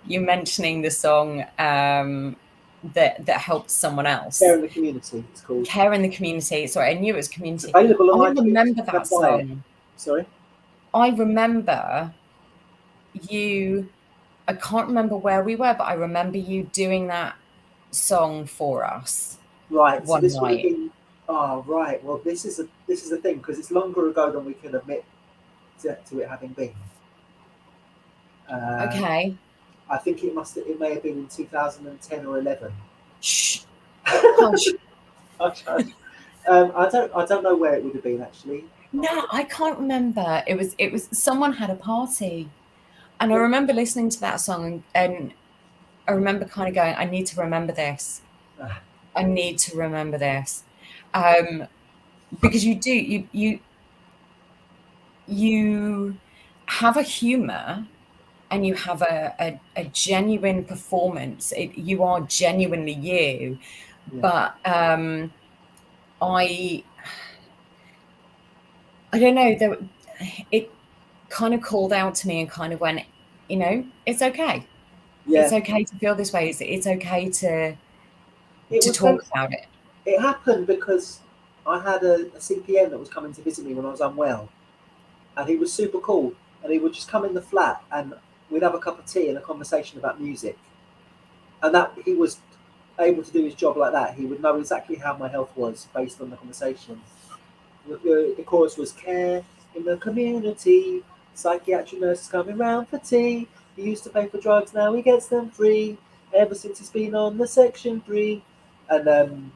you mentioning the song that helped someone Care else. in the community, it's called. Care in the Community. Sorry, I knew it was It's community. available I on iTunes. remember You can that buy it. song. Sorry. I remember you. I can't remember where we were, but I remember you doing that song for us Right. So one this would have night. been. Oh, right. Well, this is the thing, because it's longer ago than we can admit to it having been. Okay. I think it may have been in 2010 or 11. Shh. Hush. Hush, hush. I don't know where it would have been actually. No, I can't remember. It was someone had a party, and I remember listening to that song, and I remember kind of going, I need to remember this. I need to remember this. Because you do, you have a humor and you have a genuine performance. You are genuinely you. Yeah. But I don't know, it kind of called out to me and kind of went, it's okay. It's Yeah. okay to feel this way. It's okay to It was talk based, about it. it happened because I had a CPN that was coming to visit me when I was unwell, and he was super cool. And he would just come in the flat, and we'd have a cup of tea and a conversation about music. And that he was able to do his job like that. He would know exactly how my health was based on the conversation. The chorus was care in the community. Psychiatric nurses coming round for tea. He used to pay for drugs, now he gets them free. Ever since he's been on the Section 3. And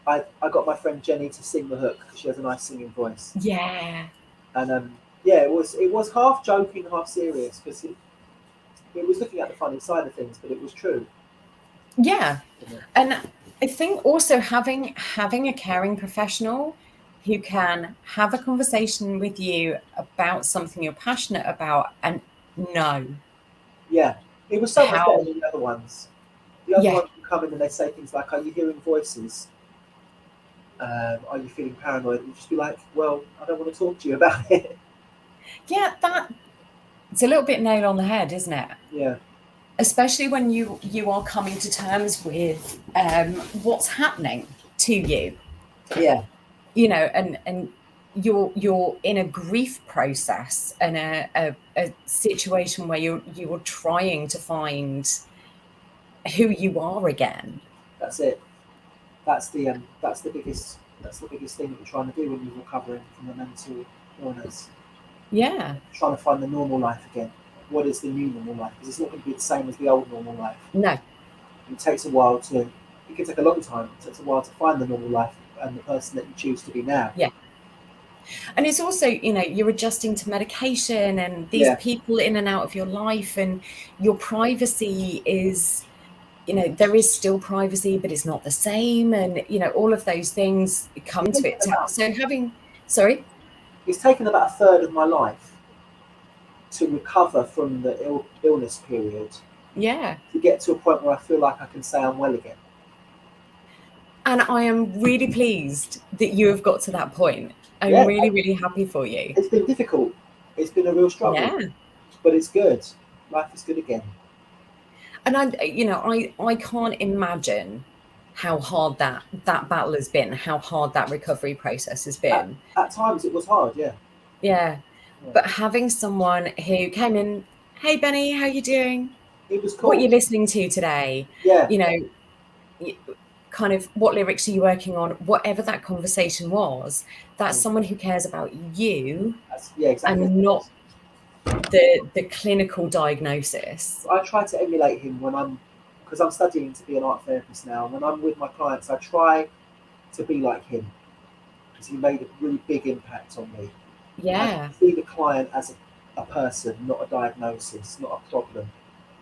I got my friend Jenny to sing the hook because she has a nice singing voice. Yeah. And yeah, it was half joking, half serious because it was looking at the funny side of things, but it was true. Yeah. And I think also having a caring professional who can have a conversation with you about something you're passionate about and know Yeah, it was so much better how. than the other ones. The other Yeah. ones would come in and they say things like, "Are you hearing voices? Are you feeling paranoid?" And just be like, "Well, I don't want to talk to you about it." Yeah, it's a little bit nail on the head, isn't it? Yeah, Especially when you are coming to terms with what's happening to you, yeah, and you're in a grief process and a situation where you're trying to find who you are again. that's it. That's the biggest thing that you're trying to do when you're recovering from a mental illness. Yeah. Trying to find the normal life again. What is the new normal life? Because it's not going to be the same as the old normal life. No. It takes a while to. It can take a long time. It takes a while to find the normal life and the person that you choose to be now. Yeah. And it's also, you're adjusting to medication and these Yeah, people in and out of your life, and your privacy is, there is still privacy, but it's not the same. And, all of those things come it's to taken it. about So sorry. it's taken about a third of my life to recover from the illness period Yeah. to get to a point where I feel like I can say I'm well again. And I am really pleased that you have got to that point. I'm Yeah, really, really happy for you. it's been difficult. It's been a real struggle, Yeah. but it's good. Life is good again. And I can't imagine how hard that battle has been, how hard that recovery process has At, been. at times it was hard, yeah. Yeah. Yeah. But having someone who came in, hey Benny, how you doing? It was What are you cool. listening to today? Yeah, You know, kind of what lyrics are you working on? Whatever that conversation was, that's yeah, someone who cares about you yeah, exactly. and not the clinical diagnosis. I try to emulate him because I'm studying to be an art therapist now. And when I'm with my clients, I try to be like him because he made a really big impact on me. I Yeah. see the client as a person, not a diagnosis, not a problem.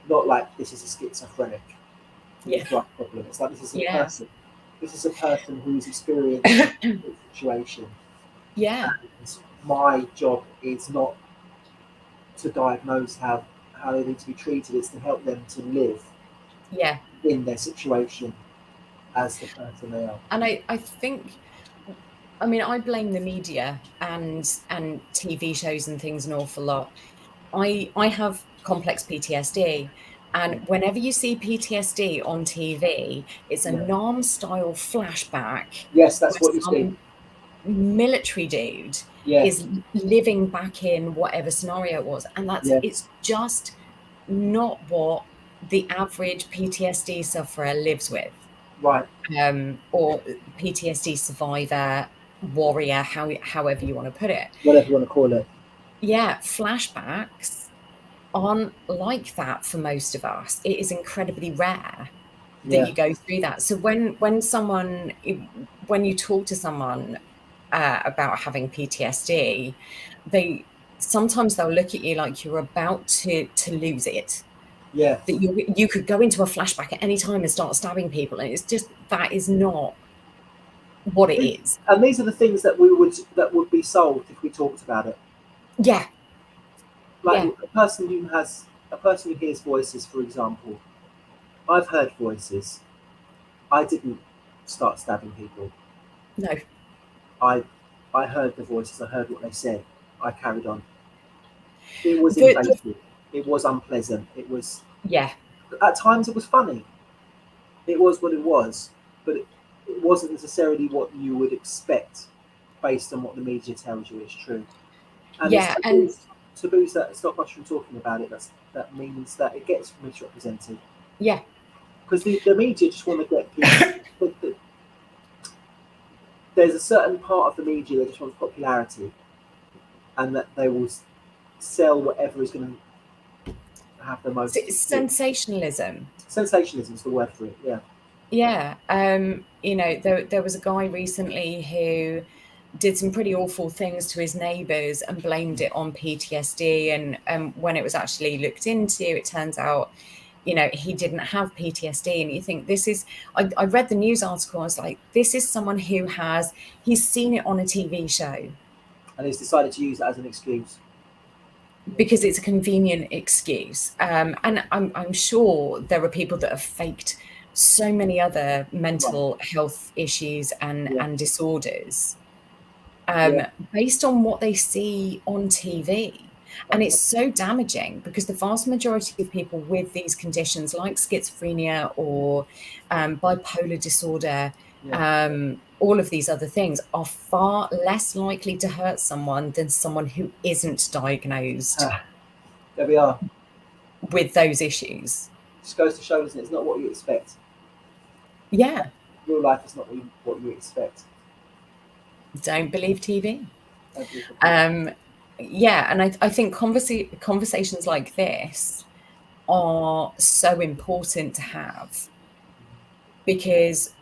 Not like this is a schizophrenic with a Yeah. drug problem. It's like this is a Yeah. person. This is a person who's experienced a situation. Yeah. And my job is not to diagnose how they need to be treated, it's to help them to live Yeah. in their situation as the person they are. And I think, I mean, I blame the media and TV shows and things an awful lot. I have complex PTSD, and Yeah, whenever you see PTSD on TV, it's a yeah. Nam style flashback Yes, where that's what you see. some military dude Yeah, is living back in whatever scenario it was, and yeah, it's just not what the average PTSD sufferer lives with, right. or PTSD survivor, warrior, however you want to put it. Whatever you want to call it. Yeah, flashbacks aren't like that for most of us. It is incredibly rare that Yeah, you go through that. So when you talk to someone about having PTSD, sometimes they'll look at you like you're about to lose it. yeah. That you could go into a flashback at any time and start stabbing people, and it's just, that is not what it is. And these are the things that would be solved if we talked about it. Yeah, Like yeah, a person who hears voices, for example. I've heard voices. I didn't start stabbing people. no, I I heard the voices. I heard what they said. I carried on. It was the invasive. It was unpleasant. It was yeah. at times it was funny. It was what it was, but it wasn't necessarily what you would expect based on what the media tells you is true. And it's Yeah, and taboos that stop us from talking about it. That means that it gets misrepresented yeah, because the media just want to get people. There's a certain part of the media that just wants popularity, and that they will sell whatever is going to have the most clicks. sensationalism. Sensationalism is the word for it. Yeah, Yeah, there was a guy recently who did some pretty awful things to his neighbours and blamed it on PTSD. And when it was actually looked into, it turns out, he didn't have PTSD. And you think, I read the news article, I was like, this is someone he's seen it on a TV show and he's decided to use that as an excuse. because it's a convenient excuse. And I'm sure there are people that have faked so many other mental health issues and Yeah, disorders yeah, based on what they see on TV. And that's it's so damaging because the vast majority of people with these conditions like schizophrenia or bipolar disorder, yeah. all of these other things, are far less likely to hurt someone than someone who isn't diagnosed Ah, there we are. with those issues. Just goes to show, isn't it? It's not what you expect. Yeah, Real life is not what you expect. don't believe TV. Don't believe it. Yeah, and I think conversations like this are so important to have because,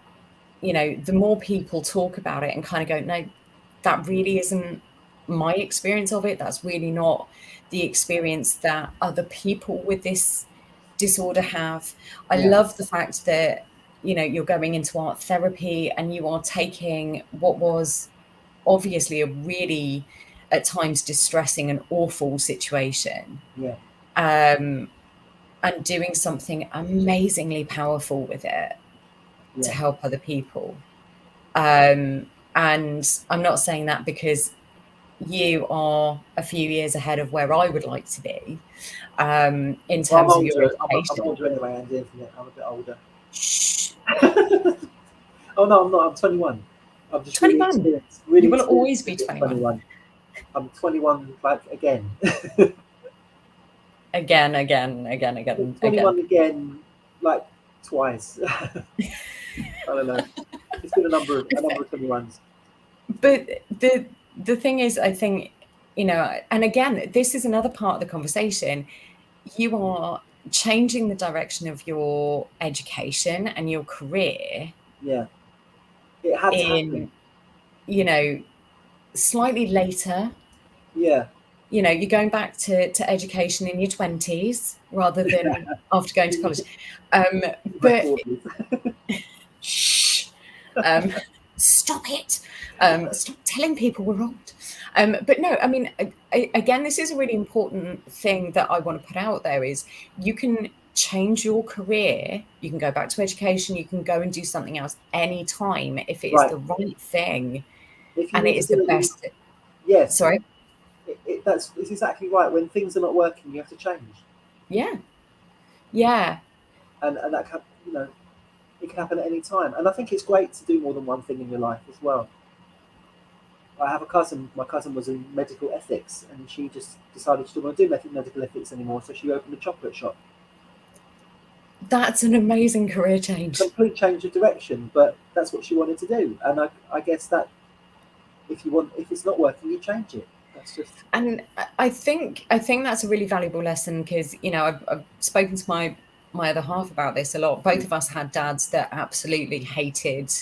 the more people talk about it and kind of go, no, that really isn't my experience of it. That's really not the experience that other people with this disorder have. I Yeah, love the fact that, you're going into art therapy and you are taking what was obviously a really, at times, distressing and awful situation, yeah, um, and doing something amazingly powerful with it to yeah. help other people. And I'm not saying that because you are a few years ahead of where I would like to be, in Well, I'm terms of your older. I'm education. older anyway, Andy, isn't it? I'm a bit older. Shh, Oh no, I'm not. I'm 21. I'm just really 21. experienced. You Really will experienced always to be be 21. 21. I'm 21, like again. Again, again, again, again, again. 21 again, like twice. I don't know. It's been a number of 21s. But the thing is, I think, and again, this is another part of the conversation. You are changing the direction of your education and your career Yeah, it had to happen. in, you know, slightly later. Yeah, You're going back to education in your 20s rather than after going to college. my But 40s. shh, um, stop it. Stop telling people we're old. But no, I mean, again, this is a really important thing that I want to put out there is you can change your career. You can go back to education. You can go and do something else anytime if it is Right. the right thing If you and it need to is the do it, best. yes, Sorry. it's exactly right. When things are not working, you have to change, Yeah. Yeah. and that can, it can happen at any time. And I think it's great to do more than one thing in your life as well. I have a cousin. My cousin was in medical ethics, and she just decided she didn't want to do medical ethics anymore. So she opened a chocolate shop. That's an amazing career change. Complete change of direction, but that's what she wanted to do. And I guess that if it's not working, you change it. That's just And I think that's a really valuable lesson because, you know, I've spoken to my other half about this a lot. Both of us had dads that absolutely hated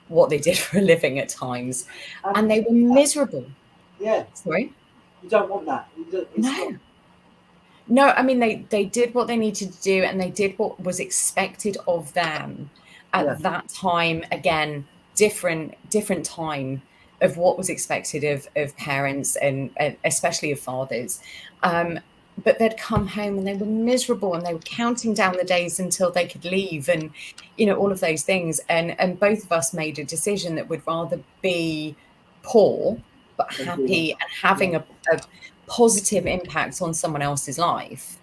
what they did for a living at times, and and they were miserable. yeah, Sorry? you don't want that. It's not. No. No, I mean they did what they needed to do and they did what was expected of them Yeah, at that time. Again, different time of what was expected of parents and especially of fathers. But they'd come home and they were miserable and they were counting down the days until they could leave and you know all of those things. And both of us made a decision that would rather be poor but and do that. happy and Yeah, having a positive impact on someone else's life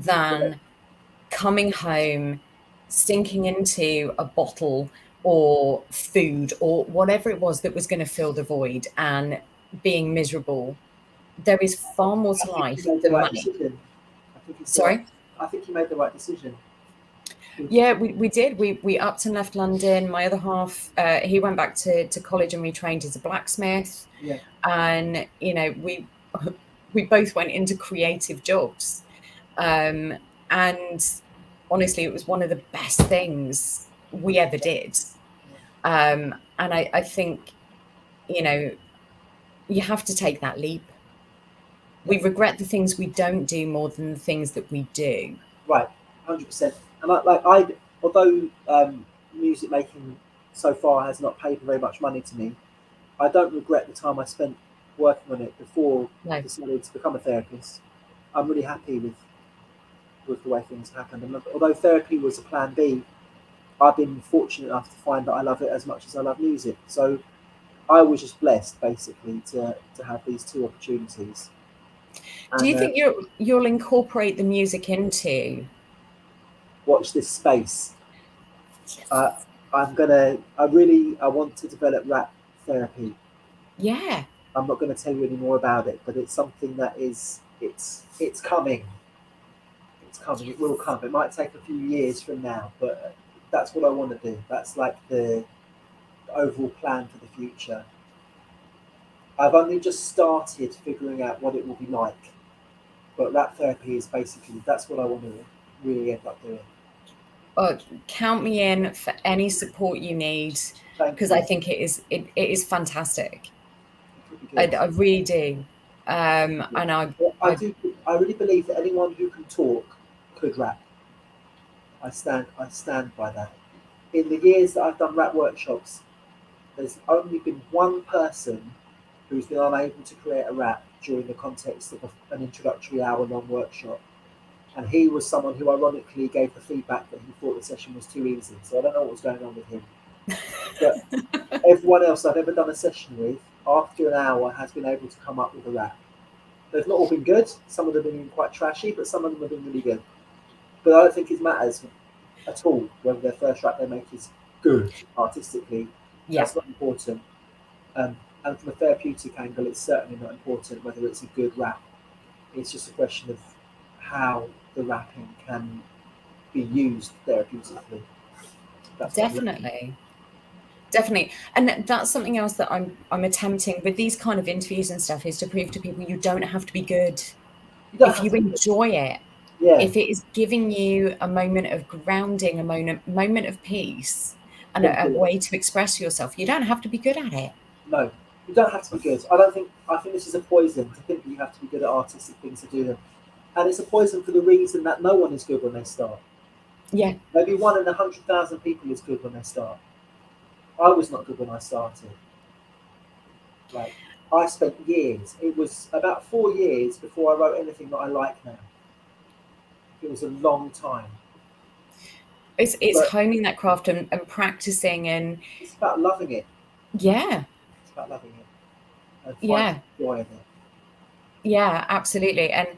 yeah, than coming home, sinking into a bottle or food or whatever it was that was going to fill the void and being miserable. There is far more I to think you life made the than right money. decision. I think it's the right. Sorry? I think you made the right decision. Yeah, we did. We upped and left London. My other half, he went back to college and retrained as a blacksmith. Yeah, And, you know, we both went into creative jobs. Um, and honestly, it was one of the best things we ever did. And I think, you know, you have to take that leap. yeah. We regret the things we don't do more than the things that we do. Right, 100%. And I although music making so far has not paid very much money to me, I don't regret the time I spent working on it before I No, decided to become a therapist. I'm really happy with the way things happened. And although therapy was a plan B, I've been fortunate enough to find that I love it as much as I love music. So I was just blessed, basically, to have these two opportunities. do And you think you'll incorporate the music into? watch this space. Uh, Yes. I want to develop rap therapy. Yeah, I'm not going to tell you any more about it, but it's something that it's coming. It's coming. It will come. It might take a few years from now, but that's what I want to do. That's like the overall plan for the future. I've only just started figuring out what it will be like, but rap therapy is basically that's what I want to really end up doing. oh, count me in for any support you need Thank because I you. think it is fantastic. It could be good. I really do. And Well, I I do. I really believe that anyone who can talk could rap. I stand by that. In the years that I've done rap workshops, there's only been one person who's been unable to create a rap during the context of an introductory hour-long workshop, and he was someone who ironically gave the feedback that he thought the session was too easy. So I don't know what was going on with him, but everyone else I've ever done a session with after an hour has been able to come up with a rap. They've not all been good. Some of them have been quite trashy, but some of them have been really good. But I don't think it matters at all whether their first rap they make is good artistically. yeah, That's not important. And from a therapeutic angle, it's certainly not important whether it's a good rap. It's just a question of how the rapping can be used therapeutically. That's what I'm looking at. definitely. Definitely. And that's something else that I'm attempting with these kind of interviews and stuff is to prove to people you don't have to be good. You don't If have you to be good. enjoy it, Yeah, if it is giving you a moment of grounding, a moment of peace, and then a do it. way to express yourself, you don't have to be good at it. No, you don't have to be good. I don't think. I think this is a poison to think that you have to be good at artistic things to do them, and it's a poison for the reason that no one is good when they start. Yeah. Maybe one in 100,000 people is good when they start. I was not good when I started. Like I spent years. It was about 4 years before I wrote anything that I like now. It was a long time, It's but honing that craft and practicing and it's about loving it. yeah, It's about loving it and finding yeah, joy in it. yeah, absolutely. And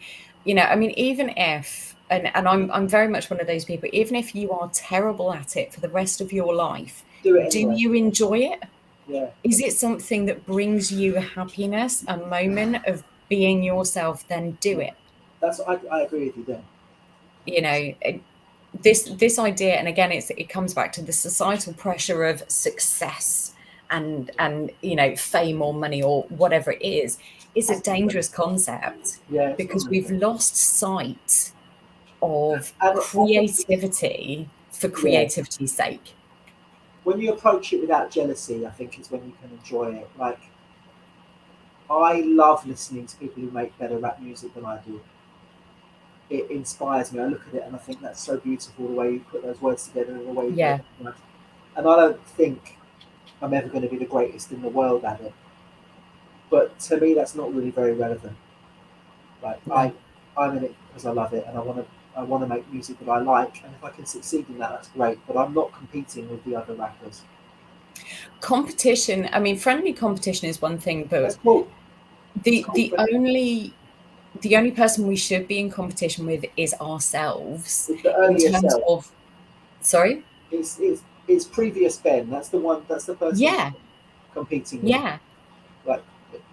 you know, I mean, even if and I'm very much one of those people, even if you are terrible at it for the rest of your life, Do it do anyway. you enjoy it? Yeah, Is it something that brings you happiness, a moment of being yourself, then do yeah. it. I agree with you there. You know, this idea, and again, it comes back to the societal pressure of success and you know fame or money or whatever it is. is a dangerous concept Yeah, it's because not we've really. lost sight of And I think, creativity for yeah, creativity's sake. when you approach it without jealousy, I think is when you can enjoy it. Like, I love listening to people who make better rap music than I do. It inspires me. I look at it and I think that's so beautiful the way you put those words together and the way you do Yeah, it. And I don't think I'm ever going to be the greatest in the world at it. But to me, that's not really very relevant. Like no. I'm in it because I love it and I want to make music that I like. And if I can succeed in that, that's great. But I'm not competing with the other rappers. Competition, I mean, friendly competition is one thing, That's but cool. It's the cool. the only the only person we should be in competition with is ourselves It's the in earlier terms self. of, sorry? It's previous Ben. That's the one. That's the person Yeah, competing with. yeah, Like,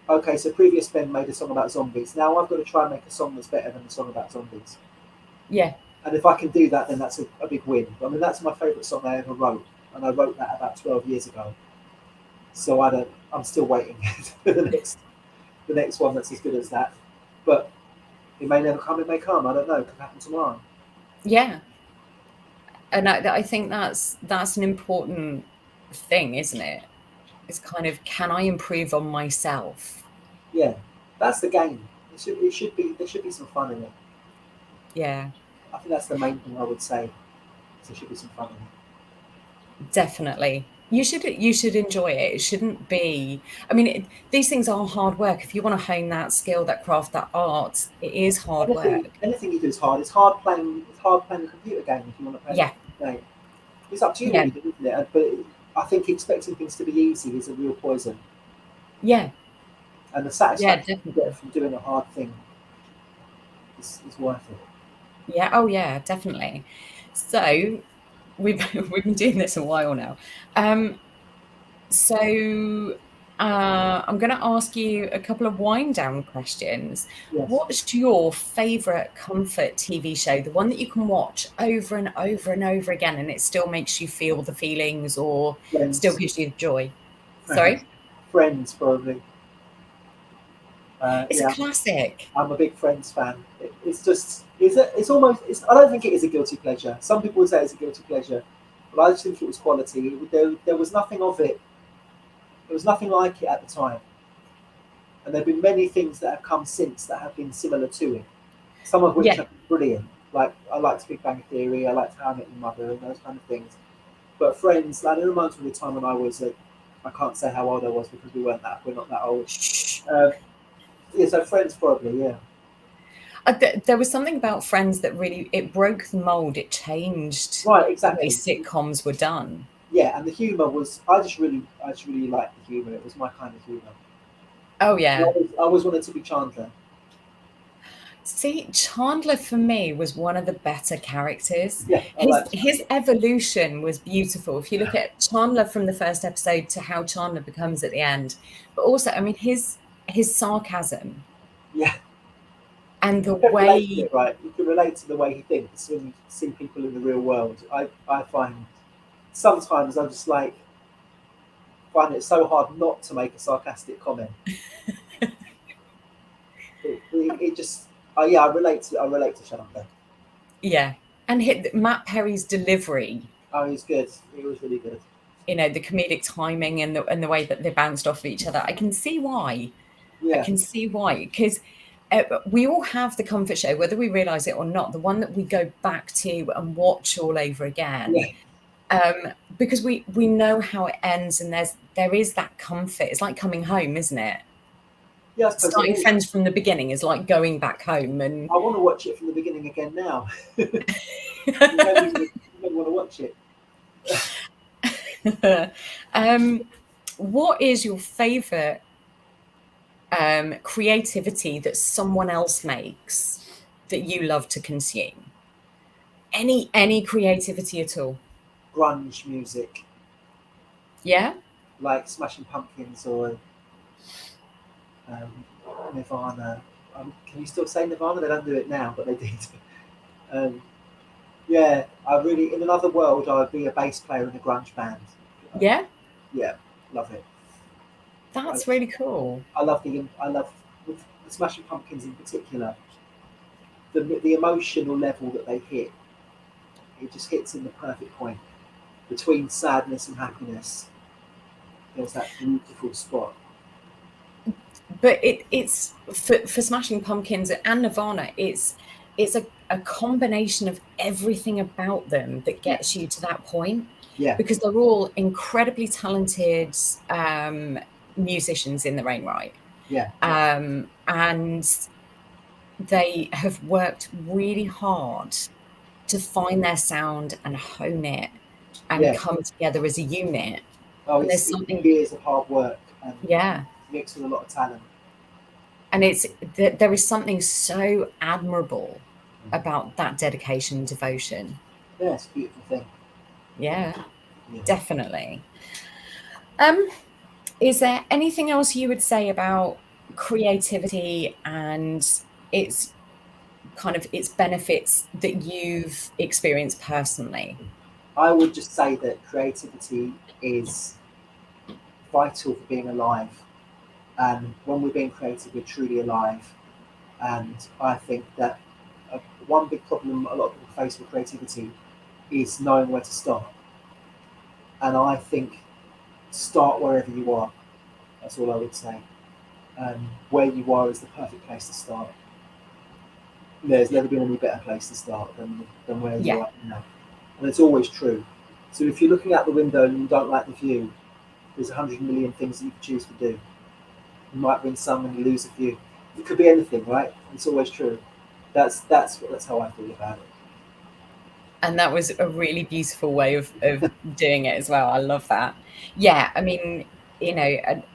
okay, so previous Ben made a song about zombies. Now I've got to try and make a song that's better than the song about zombies. yeah. And if I can do that, then that's a big win. I mean, that's my favourite song I ever wrote, and I wrote that about 12 years ago. So I don't. I'm still waiting for the next one that's as good as that. But it may never come. It may come. I don't know. It could happen tomorrow. Yeah, and I think that's an important thing, isn't it? It's kind of, can I improve on myself? Yeah, that's the game. It should be. There should be some fun in it. Yeah, I think that's the main thing I would say. There should be some fun in it. definitely. You should enjoy it. It shouldn't be. I mean, these things are hard work. If you want to hone that skill, that craft, that art, it is hard Anything, work. anything you do is hard. It's hard playing. It's hard playing a computer game if you want to play Yeah, a game. It's up to you what yeah, you do, isn't it? But I think expecting things to be easy is a real poison, yeah, and the yeah, satisfaction you get definitely. from doing a hard thing is worth it. Yeah, oh yeah, definitely. So we've we've been doing this a while now. Um, so I'm going to ask you a couple of wind down questions. Yes, What's your favorite comfort TV show? The one that you can watch over and over and over again, and it still makes you feel the feelings or still friends, gives you joy. friends, Sorry, friends, probably. it's a Yeah, classic. I'm a big Friends fan. It's just, it's almost, I don't think it is a guilty pleasure. Some people would say it's a guilty pleasure, but I just think it was quality. There was nothing of it. There was nothing like it at the time. And there have been many things that have come since that have been similar to it. Some of which Yeah, have been brilliant. Like, I liked Big Bang Theory, I liked How I Met Your Mother, and those kind of things. But Friends, like, it reminds me of the time when I was, I can't say how old I was because we're not that old. shh. Uh, yeah, so Friends probably, yeah. There was something about Friends that really it broke the mold. It changed Right, the way exactly. sitcoms were done. Yeah, and the humour was, I just really liked the humour. It was my kind of humour. Oh And yeah. I always wanted to be Chandler. See, Chandler for me was one of the better characters. Yeah, I His like his Chandler. evolution was beautiful. If you look at Chandler from the first episode to how Chandler becomes at the end, but also, I mean, his sarcasm Yeah, and the you can relate to way, it, right? You can relate to the way he thinks when you see people in the real world. I find sometimes I just like find it so hard not to make a sarcastic comment. It just, yeah, I relate to Chandler. yeah, and Matt Perry's delivery. Oh, he's good. He was really good. The comedic timing and the way that they bounced off of each other. I can see why. I Yeah, can see why, because we all have the comfort show, whether we realize it or not, the one that we go back to and watch all over yeah, again, because we know how it ends, and there is that comfort. It's like coming home, isn't it? yeah. I suppose it Starting is. Friends from the beginning is like going back home, and I want to watch it from the beginning again now. You made me want to watch it. um, what is your favorite creativity that someone else makes that you love to consume? Any creativity at all? Grunge music, Yeah. like Smashing Pumpkins or um, Nirvana. Can you still say Nirvana? They don't do it now, but they did. Um, yeah, I really, in another world, I would be a bass player in a grunge band. Yeah, Yeah, love it. I, that's really cool. I love with the Smashing Pumpkins in particular, the emotional level that they hit, it just hits in the perfect point between sadness and happiness. There's that beautiful spot. But it's for Smashing Pumpkins and Nirvana, it's a combination of everything about them that gets you to that point. Yeah. Because they're all incredibly talented musicians in their own right. Yeah. And they have worked really hard to find their sound and hone it and Yeah. come together as a unit. Oh, And it's there's something, years of hard work and yeah. mixed with a lot of talent. And there is something so admirable about that dedication and devotion. Yeah, it's a beautiful thing. Yeah, Yeah. definitely. Is there anything else you would say about creativity and its kind of its benefits that you've experienced personally? I would just say that creativity is vital for being alive. And when we're being creative, we're truly alive. And I think that one big problem a lot of people face with creativity is knowing where to start. And I think start wherever you are. That's all I would say. Where you are is the perfect place to start. There's never been any better place to start than where you are now. And it's always true. So if you're looking out the window and you don't like the view, there's 100 million things that you could choose to do. You might win some and you lose a few. It could be anything, right? It's always true. That's how I feel about it. And that was a really beautiful way of doing it as well. I love that. Yeah, I mean,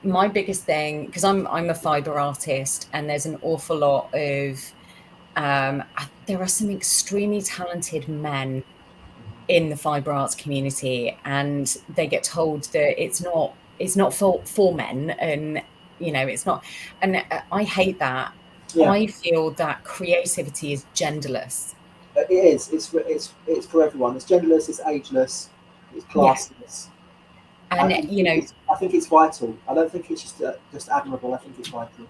my biggest thing, because I'm a fiber artist, and there's an awful lot of there are some extremely talented men in the fiber arts community, and they get told that it's not for men, and it's not. And I hate that. Yeah, I feel that creativity is genderless. it is. It's for everyone. It's genderless. It's ageless. It's Yeah. classless. And I think it's vital. I don't think it's just admirable. I think it's vital.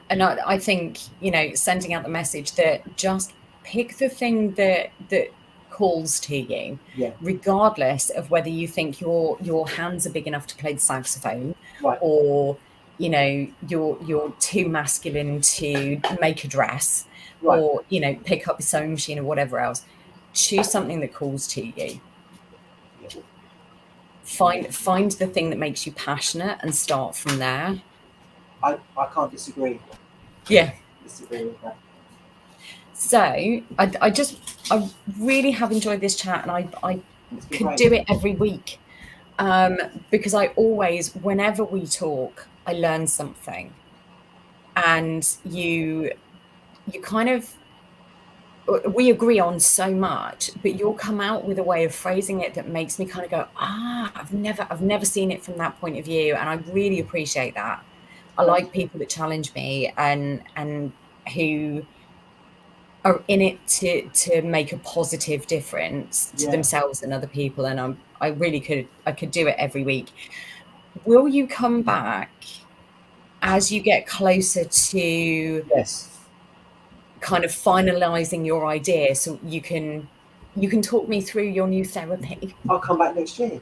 and I think sending out the message that just pick the thing that calls to you, Yeah. regardless of whether you think your hands are big enough to play the saxophone, Right. or you're too masculine to make a dress, Right. or pick up a sewing machine or whatever else. Choose something that calls to you. Yeah. Find the thing that makes you passionate and start from there. I can't disagree. Yeah. Disagree with that. So I really have enjoyed this chat, and I could great. do it every week, because I always, whenever we talk, I learn something, and you kind of, we agree on so much, but you'll come out with a way of phrasing it that makes me kind of go, I've never seen it from that point of view, and I really appreciate that. I like people that challenge me and who are in it to make a positive difference to themselves and other people, and I could do it every week. Will you come back as you get closer to Yes. kind of finalizing your idea, so you can talk me through your new therapy? I'll come back next year.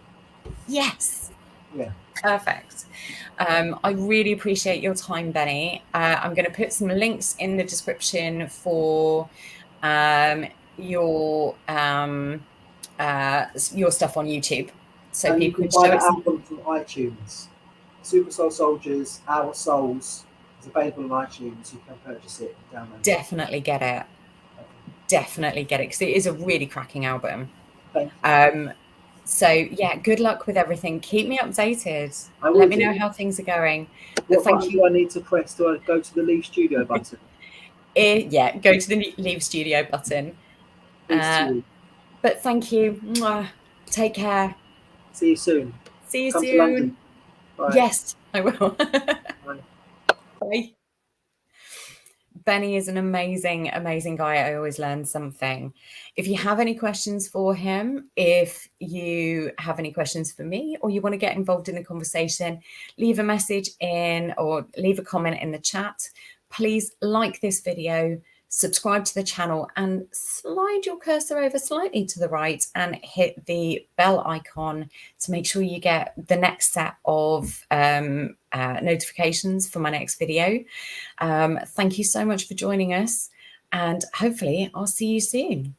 Yes. Yeah. Perfect. I really appreciate your time, Benny. I'm going to put some links in the description for your stuff on YouTube, so And you people can can buy show the it. album from iTunes. Super Soul Soldiers, Our Souls is available on iTunes. You can purchase it and download it. Definitely get it. Definitely get it, because it is a really cracking album. Thank you. So yeah, good luck with everything. Keep me updated. I will Let me do. know how things are going. What Thank button you. do I need to press? Do I go to the Leave Studio button? Yeah, go to the Leave Studio button. Peace to you. But thank you. Mwah. Take care. See you soon. See you Come to soon. London. Bye. Yes, I will. Bye. Bye. Benny is an amazing, amazing guy. I always learn something. If you have any questions for him, if you have any questions for me, or you want to get involved in the conversation, leave a message in or leave a comment in the chat. Please like this video, subscribe to the channel, and slide your cursor over slightly to the right and hit the bell icon to make sure you get the next set of notifications for my next video. Thank you so much for joining us, and hopefully I'll see you soon.